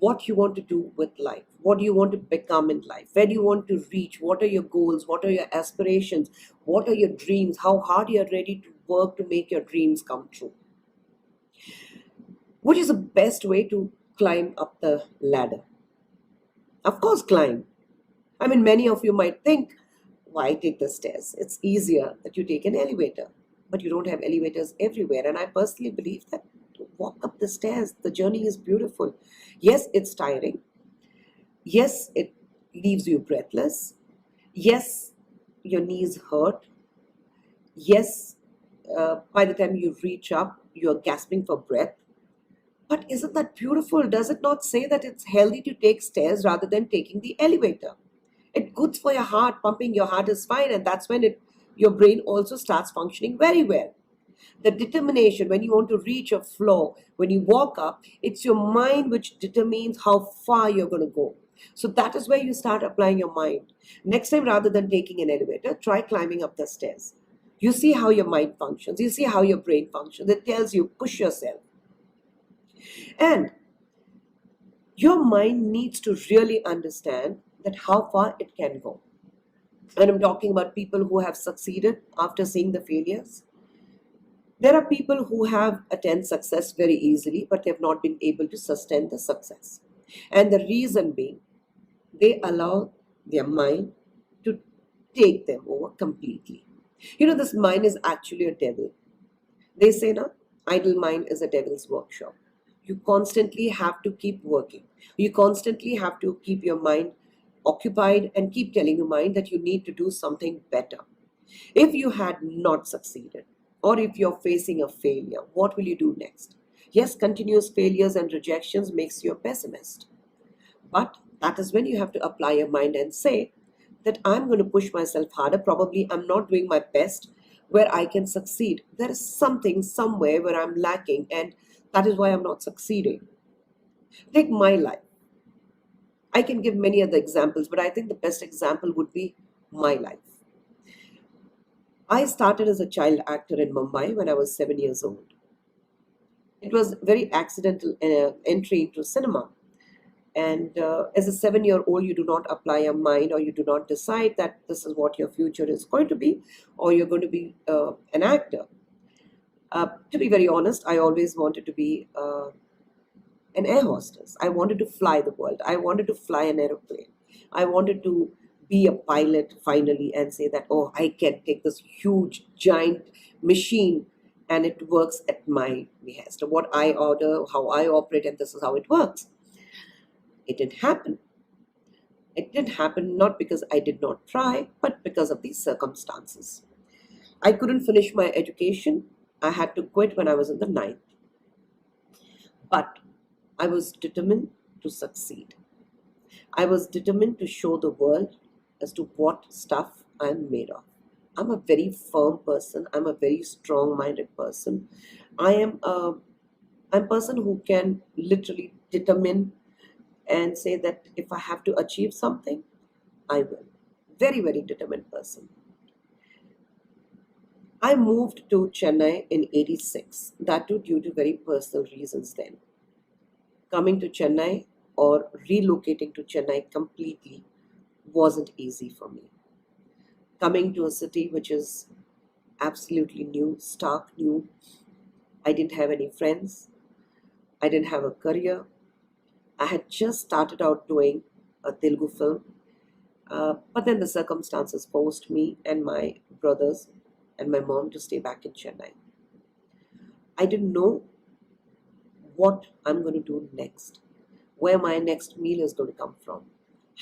what you want to do with life. What do you want to become in life? Where do you want to reach? What are your goals? What are your aspirations? What are your dreams? How hard you are ready to work to make your dreams come true? What is the best way to climb up the ladder? Of course, climb. I mean, many of you might think, why take the stairs? It's easier that you take an elevator, but you don't have elevators everywhere. And I personally believe that to walk up the stairs, the journey is beautiful. Yes, it's tiring. Yes, it leaves you breathless. Yes, your knees hurt. Yes, by the time you reach up, you're gasping for breath. But isn't that beautiful? Does it not say that it's healthy to take stairs rather than taking the elevator? It's good for your heart. Pumping your heart is fine, and that's when your brain also starts functioning very well. The determination, when you want to reach a floor, when you walk up, it's your mind which determines how far you're going to go. So that is where you start applying your mind. Next time, rather than taking an elevator, try climbing up the stairs. You see how your mind functions, you see how your brain functions. It tells you, push yourself. And your mind needs to really understand that how far it can go. And I'm talking about people who have succeeded after seeing the failures. There are people who have attained success very easily, but they have not been able to sustain the success. And the reason being, they allow their mind to take them over completely. You know, this mind is actually a devil. They say, no, idle mind is a devil's workshop. You constantly have to keep working. You constantly have to keep your mind occupied and keep telling your mind that you need to do something better. If you had not succeeded, or if you're facing a failure, what will you do next? Yes, continuous failures and rejections makes you a pessimist. But that is when you have to apply your mind and say that I'm going to push myself harder. Probably I'm not doing my best where I can succeed. There is something somewhere where I'm lacking, and that is why I'm not succeeding. Take my life. I can give many other examples, but I think the best example would be my life. I started as a child actor in Mumbai when I was 7 years old. It was very accidental entry into cinema. And as a 7-year-old, you do not apply your mind, or you do not decide that this is what your future is going to be, or you're going to be an actor. To be very honest, I always wanted to be an air hostess. I wanted to fly the world. I wanted to fly an aeroplane. I wanted to be a pilot finally and say that, oh, I can take this huge, giant machine and it works at my behest. What I order, how I operate, and this is how it works. It didn't happen. It didn't happen not because I did not try, but because of these circumstances. I couldn't finish my education. I had to quit when I was in the 9th. But I was determined to succeed. I was determined to show the world as to what stuff I'm made of. I'm a very firm person. I'm a very strong-minded person. I'm a person who can literally determine and say that if I have to achieve something, I will. Very, very determined person. I moved to Chennai in 86, that too due to very personal reasons then. Coming to Chennai or relocating to Chennai completely wasn't easy for me. Coming to a city which is absolutely new, stark new, I didn't have any friends, I didn't have a career. I had just started out doing a Telugu film, but then the circumstances forced me and my brothers and my mom to stay back in Chennai. I didn't know what I'm going to do next, where my next meal is going to come from,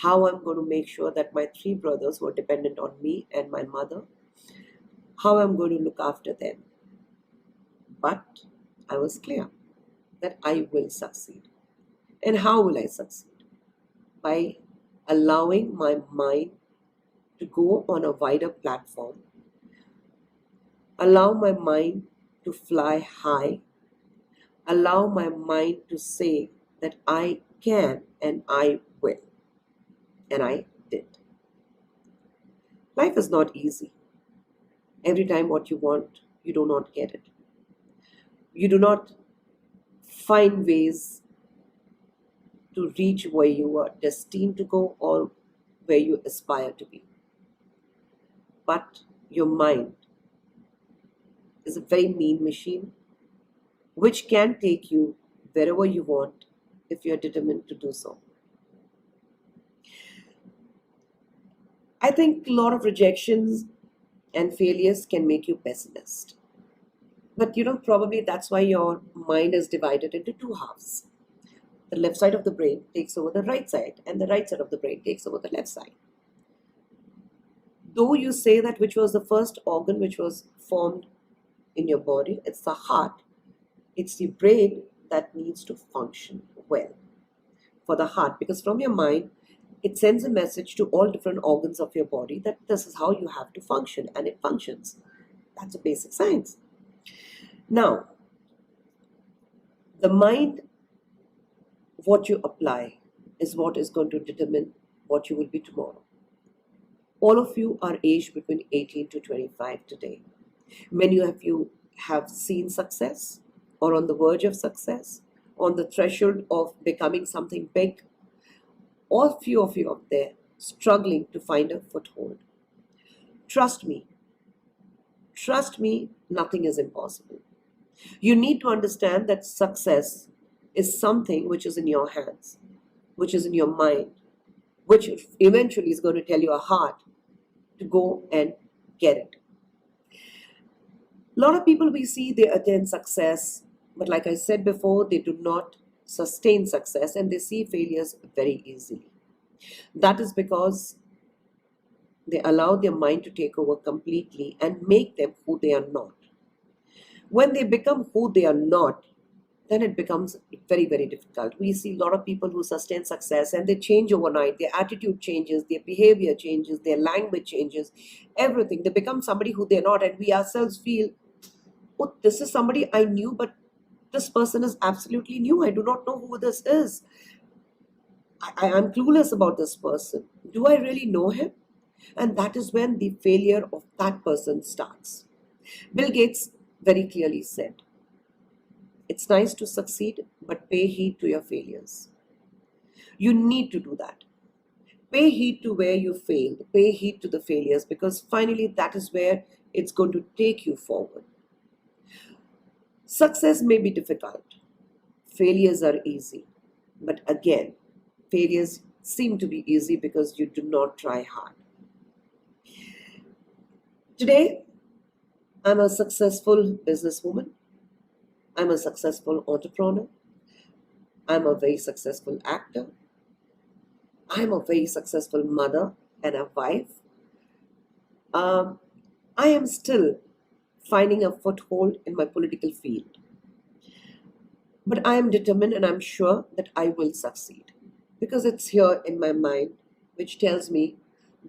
how I'm going to make sure that my 3 brothers who are dependent on me and my mother, how I'm going to look after them. But I was clear that I will succeed. And how will I succeed? By allowing my mind to go on a wider platform, allow my mind to fly high, allow my mind to say that I can and I will. And I did. Life is not easy. Every time what you want, you do not get it. You do not find ways to reach where you are destined to go or where you aspire to be. But your mind is a very mean machine which can take you wherever you want if you're determined to do so. I think a lot of rejections and failures can make you pessimist. But probably that's why your mind is divided into 2 halves. The left side of the brain takes over the right side, and the right side of the brain takes over the left side. Though you say that which was the first organ which was formed in your body, it's the heart, it's the brain that needs to function well for the heart, because from your mind, it sends a message to all different organs of your body that this is how you have to function, and it functions. That's a basic science. Now, the mind, what you apply is what is going to determine what you will be tomorrow. All of you are aged between 18 to 25 today. Many of you have seen success or on the verge of success, on the threshold of becoming something big. All few of you out there struggling to find a foothold. Trust me, nothing is impossible. You need to understand that success is something which is in your hands, which is in your mind, which eventually is going to tell your heart to go and get it. A lot of people we see, they attain success, but like I said before, they do not sustain success and they see failures very easily. That is because they allow their mind to take over completely and make them who they are not. When they become who they are not, then it becomes very, very difficult. We see a lot of people who sustain success and they change overnight. Their attitude changes, their behavior changes, their language changes, everything. They become somebody who they're not, and we ourselves feel, oh, this is somebody I knew, but this person is absolutely new. I do not know who this is. I am clueless about this person. Do I really know him? And that is when the failure of that person starts. Bill Gates very clearly said, it's nice to succeed, but pay heed to your failures. You need to do that. Pay heed to where you failed. Pay heed to the failures, because finally that is where it's going to take you forward. Success may be difficult. Failures are easy. But again, failures seem to be easy because you do not try hard. Today, I'm a successful businesswoman. I'm a successful entrepreneur. I'm a very successful actor. I'm a very successful mother and a wife. I am still finding a foothold in my political field. But I am determined and I'm sure that I will succeed, because it's here in my mind which tells me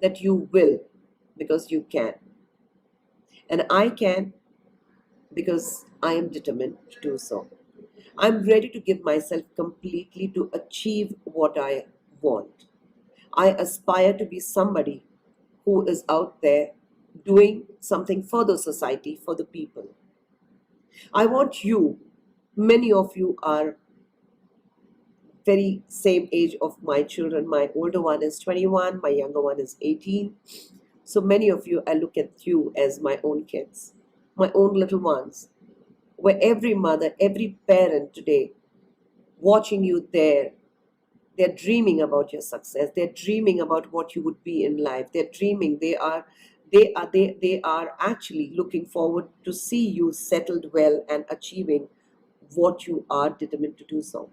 that you will, because you can. And I can because I am determined to do so. I'm ready to give myself completely to achieve what I want. I aspire to be somebody who is out there doing something for the society, for the people. I want you, many of you are very same age of my children. My older one is 21, my younger one is 18. So many of you, I look at you as my own kids, my own little ones, where every mother, every parent today watching you there, they're dreaming about your success. They're dreaming about what you would be in life. They're dreaming. They are actually looking forward to see you settled well and achieving what you are determined to do so.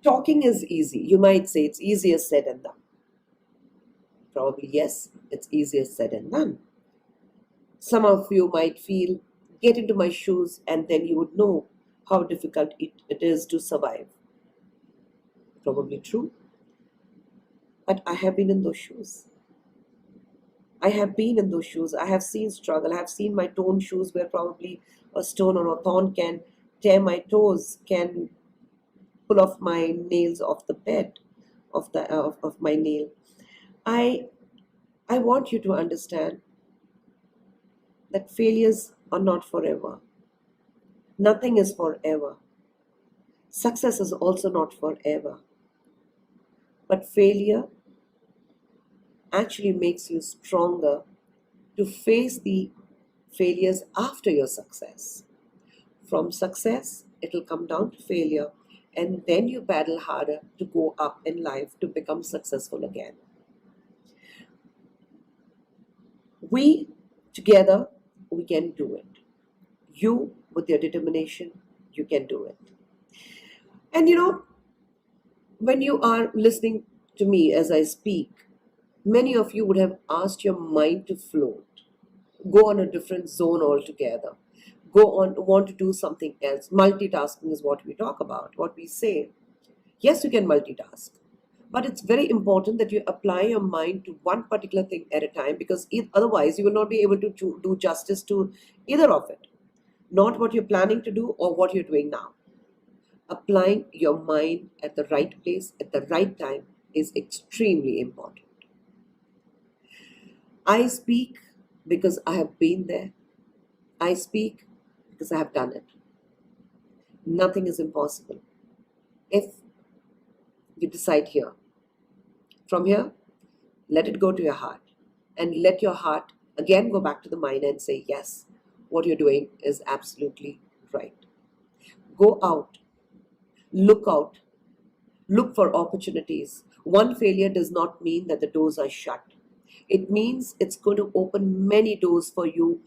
Talking is easy. You might say it's easier said than done. Probably yes, it's easier said than done. Some of you might feel, get into my shoes and then you would know how difficult it is to survive. Probably true. But I have been in those shoes. I have been in those shoes. I have seen struggle. I have seen my torn shoes where probably a stone or a thorn can tear my toes, can pull off my nails off the bed of my nail. I want you to understand that failures are not forever. Nothing is forever. Success is also not forever. But failure actually makes you stronger to face the failures after your success. From success, it'll come down to failure, and then you battle harder to go up in life to become successful again. We together, we can do it. You, with your determination, you can do it. And when you are listening to me as I speak, Many of you would have asked your mind to float, go on a different zone altogether, go on, want to do something else. Multitasking is what we talk about, what we say. Yes, you can multitask, but it's very important that you apply your mind to one particular thing at a time, because otherwise you will not be able to do justice to either of it. Not what you're planning to do or what you're doing now. Applying your mind at the right place at the right time is extremely important. I speak because I have been there. I speak because I have done it. Nothing is impossible if you decide here. From here, let it go to your heart, and let your heart again go back to the mind and say, yes, what you're doing is absolutely right. Go out, look for opportunities. One failure does not mean that the doors are shut. It means it's going to open many doors for you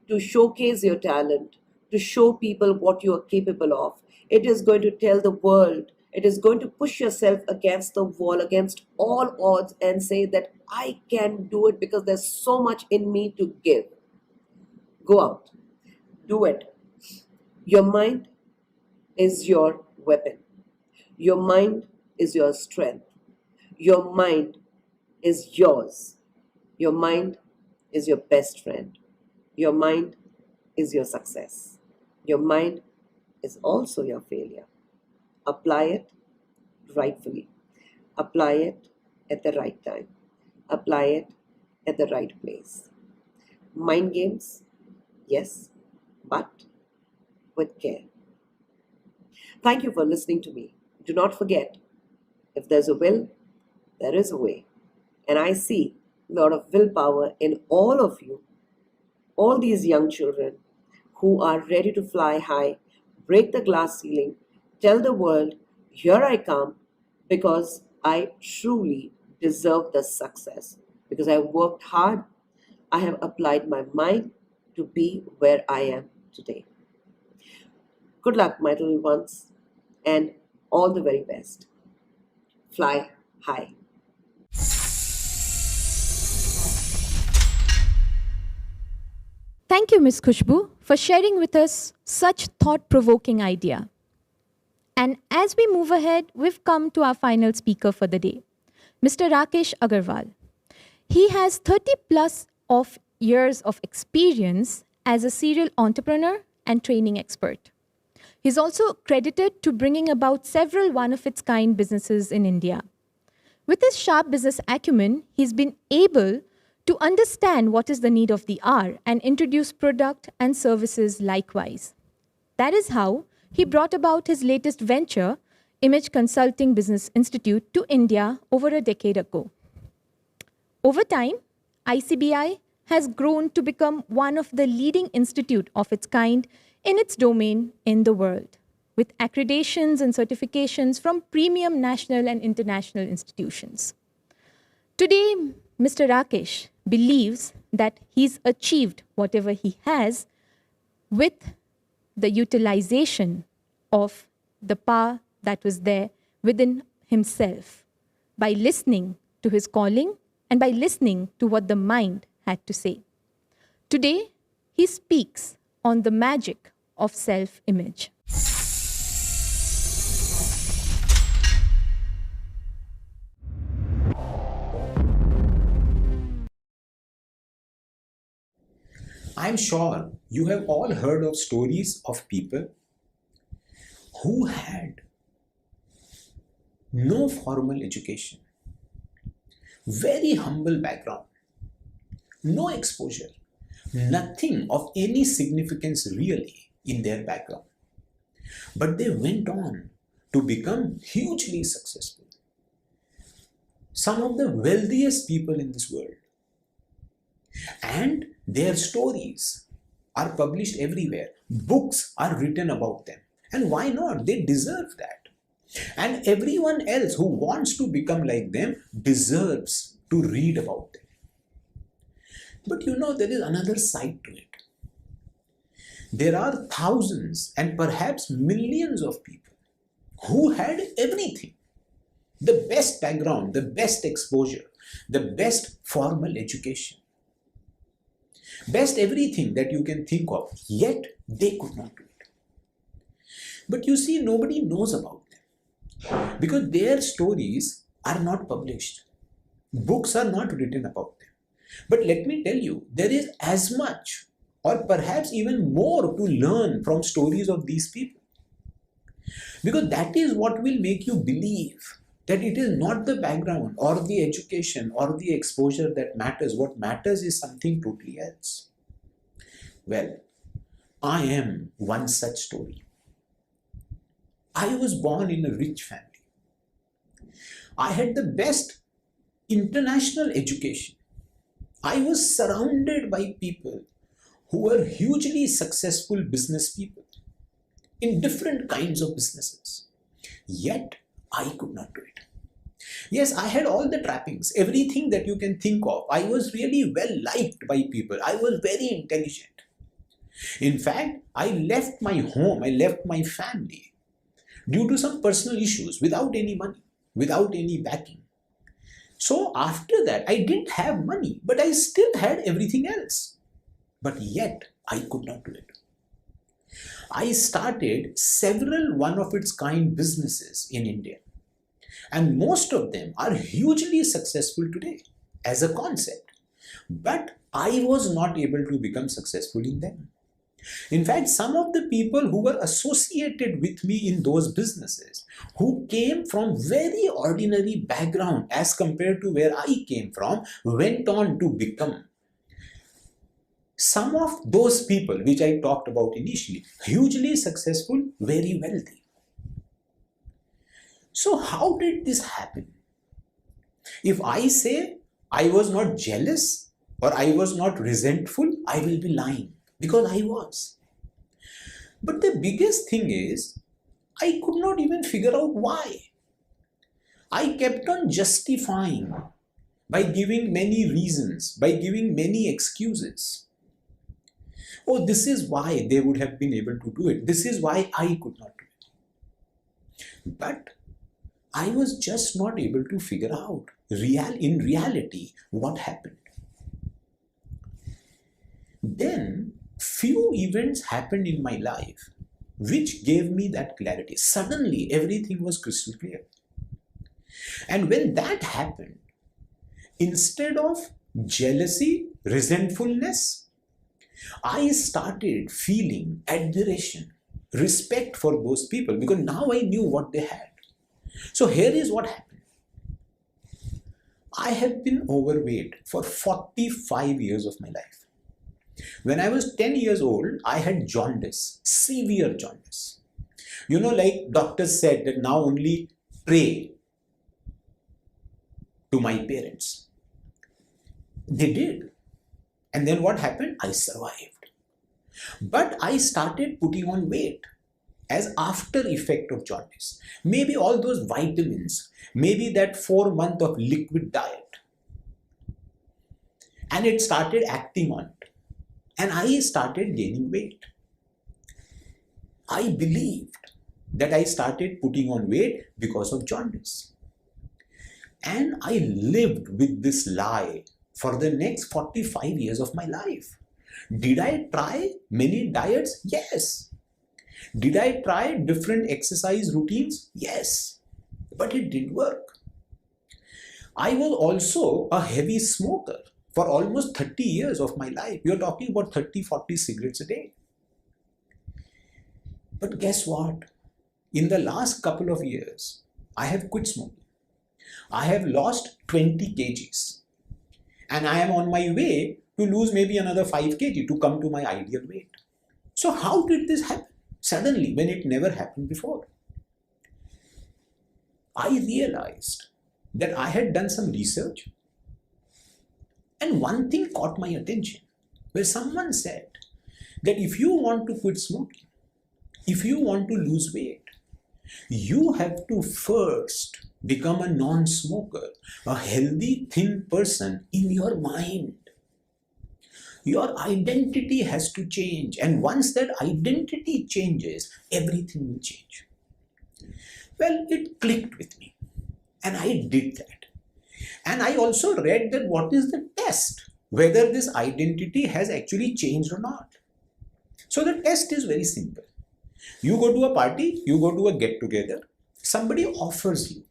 to showcase your talent, to show people what you are capable of. It is going to tell the world, it is going to push yourself against the wall, against all odds, and say that I can do it because there's so much in me to give. Go out, do it. Your mind is your weapon. Your mind is your strength. Your mind is yours. Your mind is your best friend. Your mind is your success. Your mind is also your failure. Apply it rightfully. Apply it at the right time. Apply it at the right place. Mind games, yes, but with care. Thank you for listening to me. Do not forget, if there's a will, there is a way. And I see a lot of willpower in all of you, all these young children who are ready to fly high, break the glass ceiling, tell the world, here I come, because I truly deserve the success. Because I worked hard, I have applied my mind to be where I am today. Good luck, my little ones, and all the very best. Fly high. Thank you, Ms. Khushbu, for sharing with us such thought-provoking idea. And as we move ahead, we've come to our final speaker for the day, Mr. Rakesh Agarwal. He has 30 plus of years of experience as a serial entrepreneur and training expert. He's also credited to bringing about several one-of-its-kind businesses in India. With his sharp business acumen, he's been able to understand what is the need of the hour and introduce product and services likewise. That is how he brought about his latest venture, Image Consulting Business Institute, to India over a decade ago. Over time, ICBI has grown to become one of the leading institute of its kind in its domain in the world, with accreditations and certifications from premium national and international institutions. Today, Mr. Rakesh believes that he's achieved whatever he has with the utilization of the power that was there within himself, by listening to his calling and by listening to what the mind had to say. Today, he speaks on the magic of self-image. I'm sure you have all heard of stories of people who had no formal education, very humble background, no exposure, nothing of any significance really in their background. But they went on to become hugely successful. Some of the wealthiest people in this world. And their stories are published everywhere. Books are written about them. And why not? They deserve that. And everyone else who wants to become like them deserves to read about them. But you know, there is another side to it. There are thousands and perhaps millions of people who had everything. the best background, the best exposure, the best formal education, best everything that you can think of, yet they could not do it. But you see, nobody knows about them because their stories are not published. Books are not written about them. But let me tell you, there is as much or perhaps even more to learn from stories of these people. Because that is what will make you believe that it is not the background or the education or the exposure that matters. What matters is something totally else. Well, I am one such story. I was born in a rich family. I had the best international education. I was surrounded by people who were hugely successful business people in different kinds of businesses. Yet, I could not do it. Yes, I had all the trappings, everything that you can think of. I was really well liked by people. I was very intelligent. In fact, I left my home, I left my family due to some personal issues without any money, without any backing. So after that, I didn't have money, but I still had everything else. But yet, I could not do it. I started several one-of-its-kind businesses in India. And most of them are hugely successful today as a concept. But I was not able to become successful in them. In fact, some of the people who were associated with me in those businesses, who came from very ordinary background as compared to where I came from, went on to become some of those people which I talked about initially, hugely successful, very wealthy. So how did this happen? If I say I was not jealous or I was not resentful, I will be lying because I was. But the biggest thing is, I could not even figure out why. I kept on justifying by giving many reasons, by giving many excuses. Oh, this is why they would have been able to do it. This is why I could not do it. But I was just not able to figure out in reality what happened. Then few events happened in my life which gave me that clarity. Suddenly everything was crystal clear. And when that happened, instead of jealousy, resentfulness, I started feeling admiration, respect for those people because now I knew what they had. So here is what happened. I have been overweight for 45 years of my life. When I was 10 years old, I had jaundice, severe jaundice. You know, like doctors said that now only pray to my parents. They did. And then what happened? I survived. But I started putting on weight as after effect of jaundice. Maybe all those vitamins, maybe that 4 months of liquid diet. And it started acting on it. And I started gaining weight. I believed that I started putting on weight because of jaundice. And I lived with this lie for the next 45 years of my life. Did I try many diets? Yes. Did I try different exercise routines? Yes. But it didn't work. I was also a heavy smoker for almost 30 years of my life. You're talking about 30-40 cigarettes a day. But guess what? In the last couple of years, I have quit smoking. I have lost 20 kgs. And I am on my way to lose maybe another 5 kg to come to my ideal weight. So how did this happen? Suddenly, when it never happened before. I realized that I had done some research. And one thing caught my attention, where someone said that if you want to quit smoking, if you want to lose weight, you have to first become a non-smoker, a healthy, thin person in your mind. Your identity has to change. And once that identity changes, everything will change. Well, it clicked with me. And I did that. And I also read that what is the test, whether this identity has actually changed or not. So the test is very simple. You go to a party, you go to a get together, somebody offers you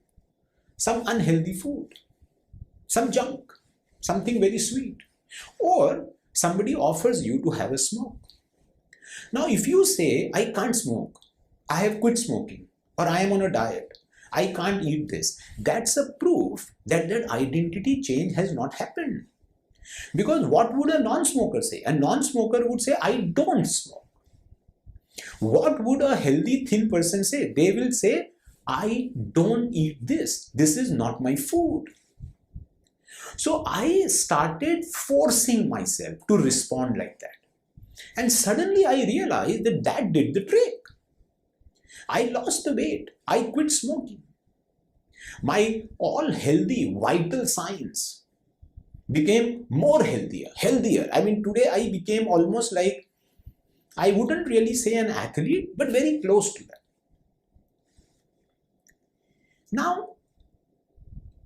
some unhealthy food, some junk, something very sweet, or somebody offers you to have a smoke. Now, if you say, I can't smoke, I have quit smoking, or I am on a diet, I can't eat this, that's a proof that that identity change has not happened. Because what would a non-smoker say? A non-smoker would say, I don't smoke. What would a healthy thin person say? They will say, I don't eat this. This is not my food. So I started forcing myself to respond like that. And suddenly I realized that that did the trick. I lost the weight. I quit smoking. My all healthy, vital signs became more healthier. I mean, today I became almost like, I wouldn't really say an athlete, but very close to that. Now,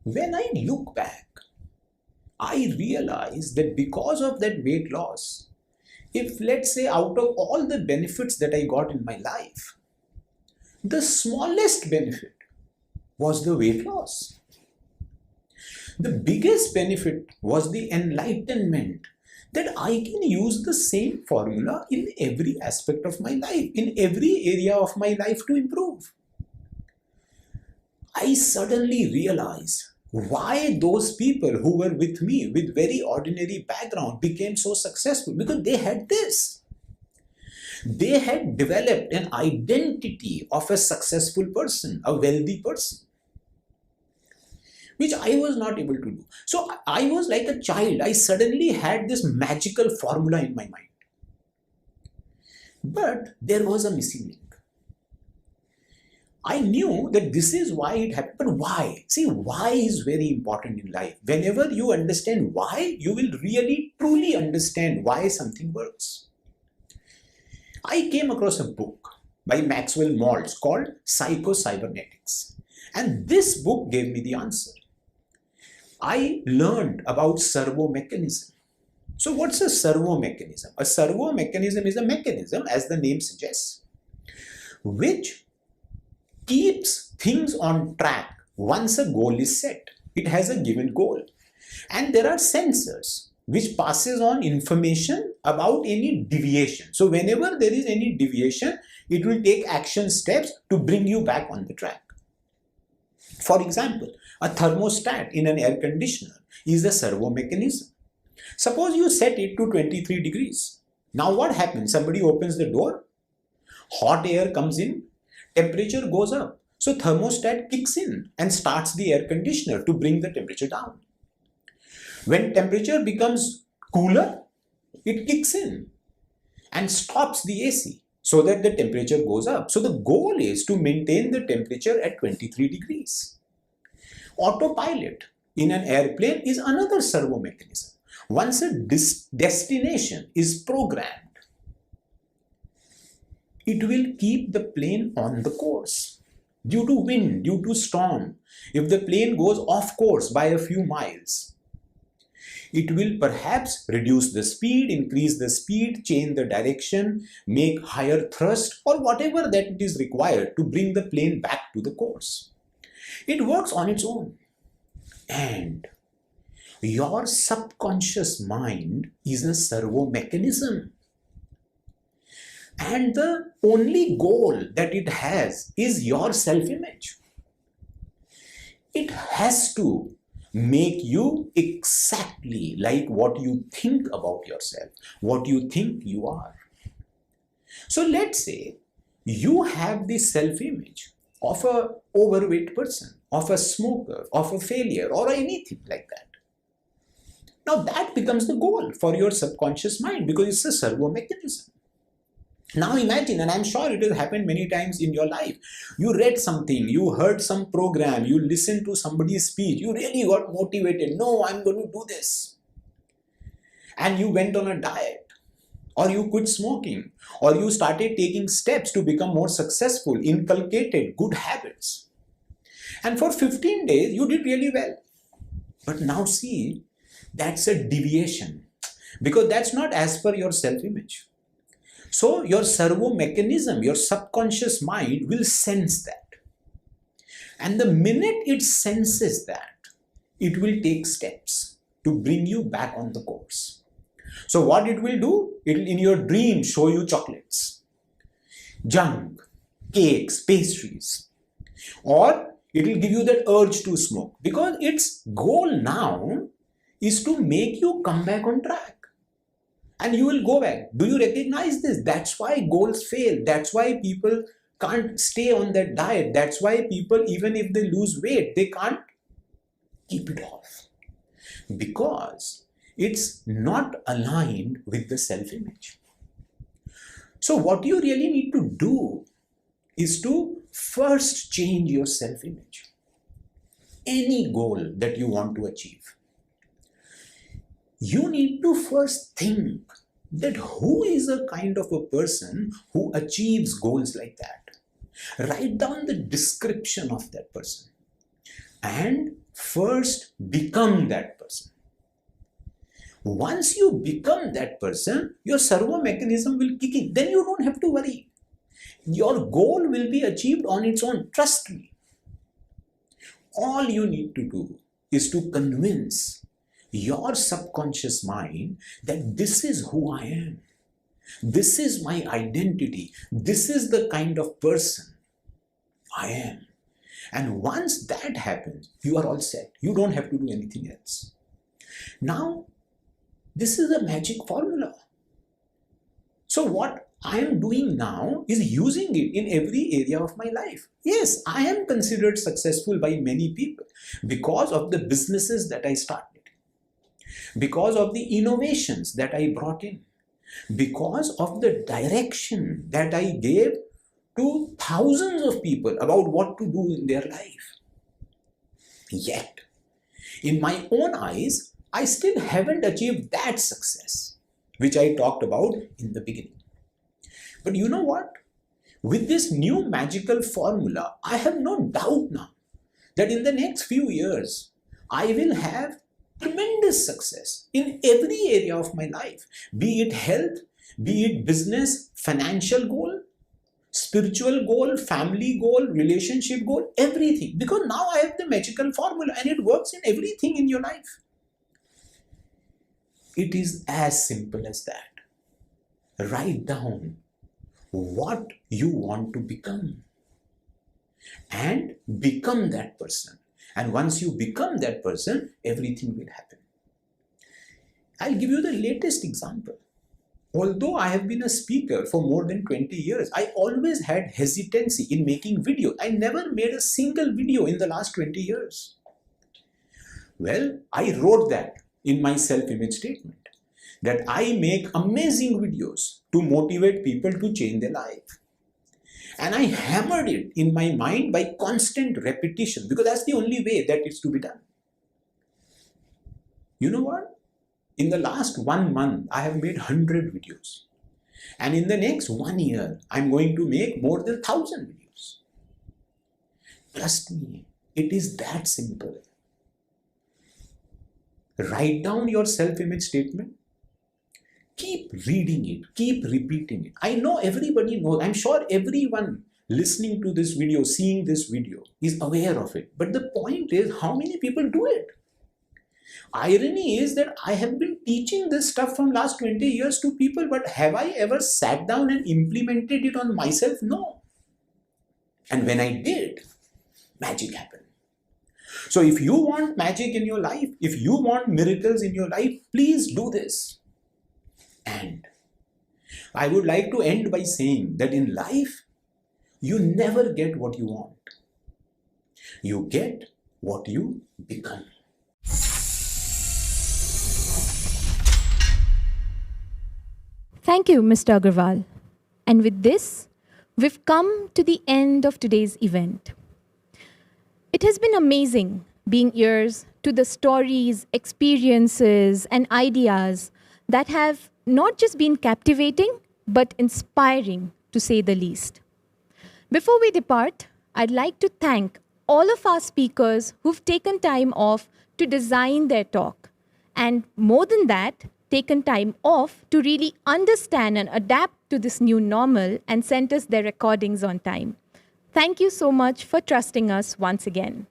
when I look back, I realize that because of that weight loss, if let's say out of all the benefits that I got in my life, the smallest benefit was the weight loss. The biggest benefit was the enlightenment that I can use the same formula in every aspect of my life, in every area of my life to improve. I suddenly realized why those people who were with me with very ordinary background became so successful, because they had this. They had developed an identity of a successful person, a wealthy person, which I was not able to do. So I was like a child. I suddenly had this magical formula in my mind. But there was a missing link. I knew that this is why it happened, but why? See, why is very important in life. Whenever you understand why, you will really truly understand why something works. I came across a book by Maxwell Maltz called Psycho-Cybernetics. And this book gave me the answer. I learned about servo mechanism. So what's a servo mechanism? A servo mechanism is a mechanism, as the name suggests, which keeps things on track once a goal is set. It has a given goal. And there are sensors which passes on information about any deviation. So whenever there is any deviation, it will take action steps to bring you back on the track. For example, a thermostat in an air conditioner is a servo mechanism. Suppose you set it to 23 degrees. Now what happens? Somebody opens the door, hot air comes in, temperature goes up. So thermostat kicks in and starts the air conditioner to bring the temperature down. When temperature becomes cooler, it kicks in and stops the AC so that the temperature goes up. So the goal is to maintain the temperature at 23 degrees. Autopilot in an airplane is another servo mechanism. Once a destination is programmed, it will keep the plane on the course. Due to wind, due to storm, if the plane goes off course by a few miles, it will perhaps reduce the speed, increase the speed, change the direction, make higher thrust, or whatever that it is required to bring the plane back to the course. It works on its own. And your subconscious mind is a servo mechanism. And the only goal that it has is your self-image. It has to make you exactly like what you think about yourself, what you think you are. So let's say you have this self-image of an overweight person, of a smoker, of a failure, or anything like that. Now that becomes the goal for your subconscious mind because it's a servo mechanism. Now imagine, and I'm sure it has happened many times in your life, you read something, you heard some program, you listened to somebody's speech, you really got motivated, no, I'm going to do this. And you went on a diet, or you quit smoking, or you started taking steps to become more successful, inculcated good habits. And for 15 days, you did really well. But now see, that's a deviation because that's not as per your self-image. So your servo mechanism, your subconscious mind will sense that. And the minute it senses that, it will take steps to bring you back on the course. So what it will do, it will in your dream show you chocolates, junk, cakes, pastries, or it will give you that urge to smoke because its goal now is to make you come back on track. And you will go back. Do you recognize this? That's why goals fail. That's why people can't stay on that diet. That's why people, even if they lose weight, they can't keep it off. Because it's not aligned with the self-image. So what you really need to do is to first change your self-image. Any goal that you want to achieve, you need to first think that who is a kind of a person who achieves goals like that. Write down the description of that person and first become that person. Once you become that person, your servo mechanism will kick in. Then you don't have to worry. Your goal will be achieved on its own. Trust me. All you need to do is to convince your subconscious mind that this is who I am. This is my identity. This is the kind of person I am. And once that happens, you are all set. You don't have to do anything else. Now, this is a magic formula. So what I am doing now is using it in every area of my life. Yes, I am considered successful by many people because of the businesses that I started, because of the innovations that I brought in, because of the direction that I gave to thousands of people about what to do in their life. Yet, in my own eyes, I still haven't achieved that success, which I talked about in the beginning. But you know what? With this new magical formula, I have no doubt now that in the next few years, I will have tremendous success in every area of my life, be it health, be it business, financial goal, spiritual goal, family goal, relationship goal, everything. Because now I have the magical formula and it works in everything in your life. It is as simple as that. Write down what you want to become and become that person. And once you become that person, everything will happen. I'll give you the latest example. Although I have been a speaker for more than 20 years, I always had hesitancy in making videos. I never made a single video in the last 20 years. Well, I wrote that in my self-image statement, that I make amazing videos to motivate people to change their life. And I hammered it in my mind by constant repetition because that's the only way that it's to be done. You know what? In the last 1 month, I have made 100 videos. And in the next 1 year, I'm going to make more than 1,000 videos. Trust me, it is that simple. Write down your self-image statement. Keep reading it, keep repeating it. I know everybody knows, I'm sure everyone listening to this video, seeing this video is aware of it. But the point is, how many people do it? Irony is that I have been teaching this stuff from last 20 years to people, but have I ever sat down and implemented it on myself? No. And when I did, magic happened. So if you want magic in your life, if you want miracles in your life, please do this. And I would like to end by saying that in life, you never get what you want. You get what you become. Thank you, Mr. Agarwal. And with this, we've come to the end of today's event. It has been amazing being ears to the stories, experiences, and ideas that have not just been captivating, but inspiring, to say the least. Before we depart, I'd like to thank all of our speakers who've taken time off to design their talk. And more than that, taken time off to really understand and adapt to this new normal and sent us their recordings on time. Thank you so much for trusting us once again.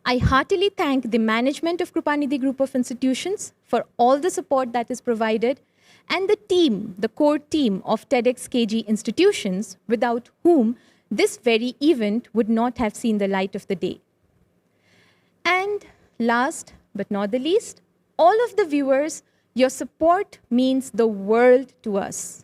I heartily thank the management of Krupanidhi Group of Institutions for all the support that is provided, and the team, the core team of TEDxKG Institutions, without whom this very event would not have seen the light of the day. And last but not the least, all of the viewers, your support means the world to us.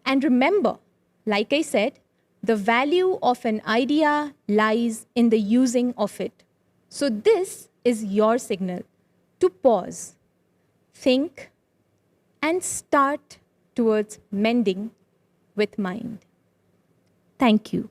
And remember, like I said, the value of an idea lies in the using of it. So this is your signal to pause, think, and start towards mending with mind. Thank you.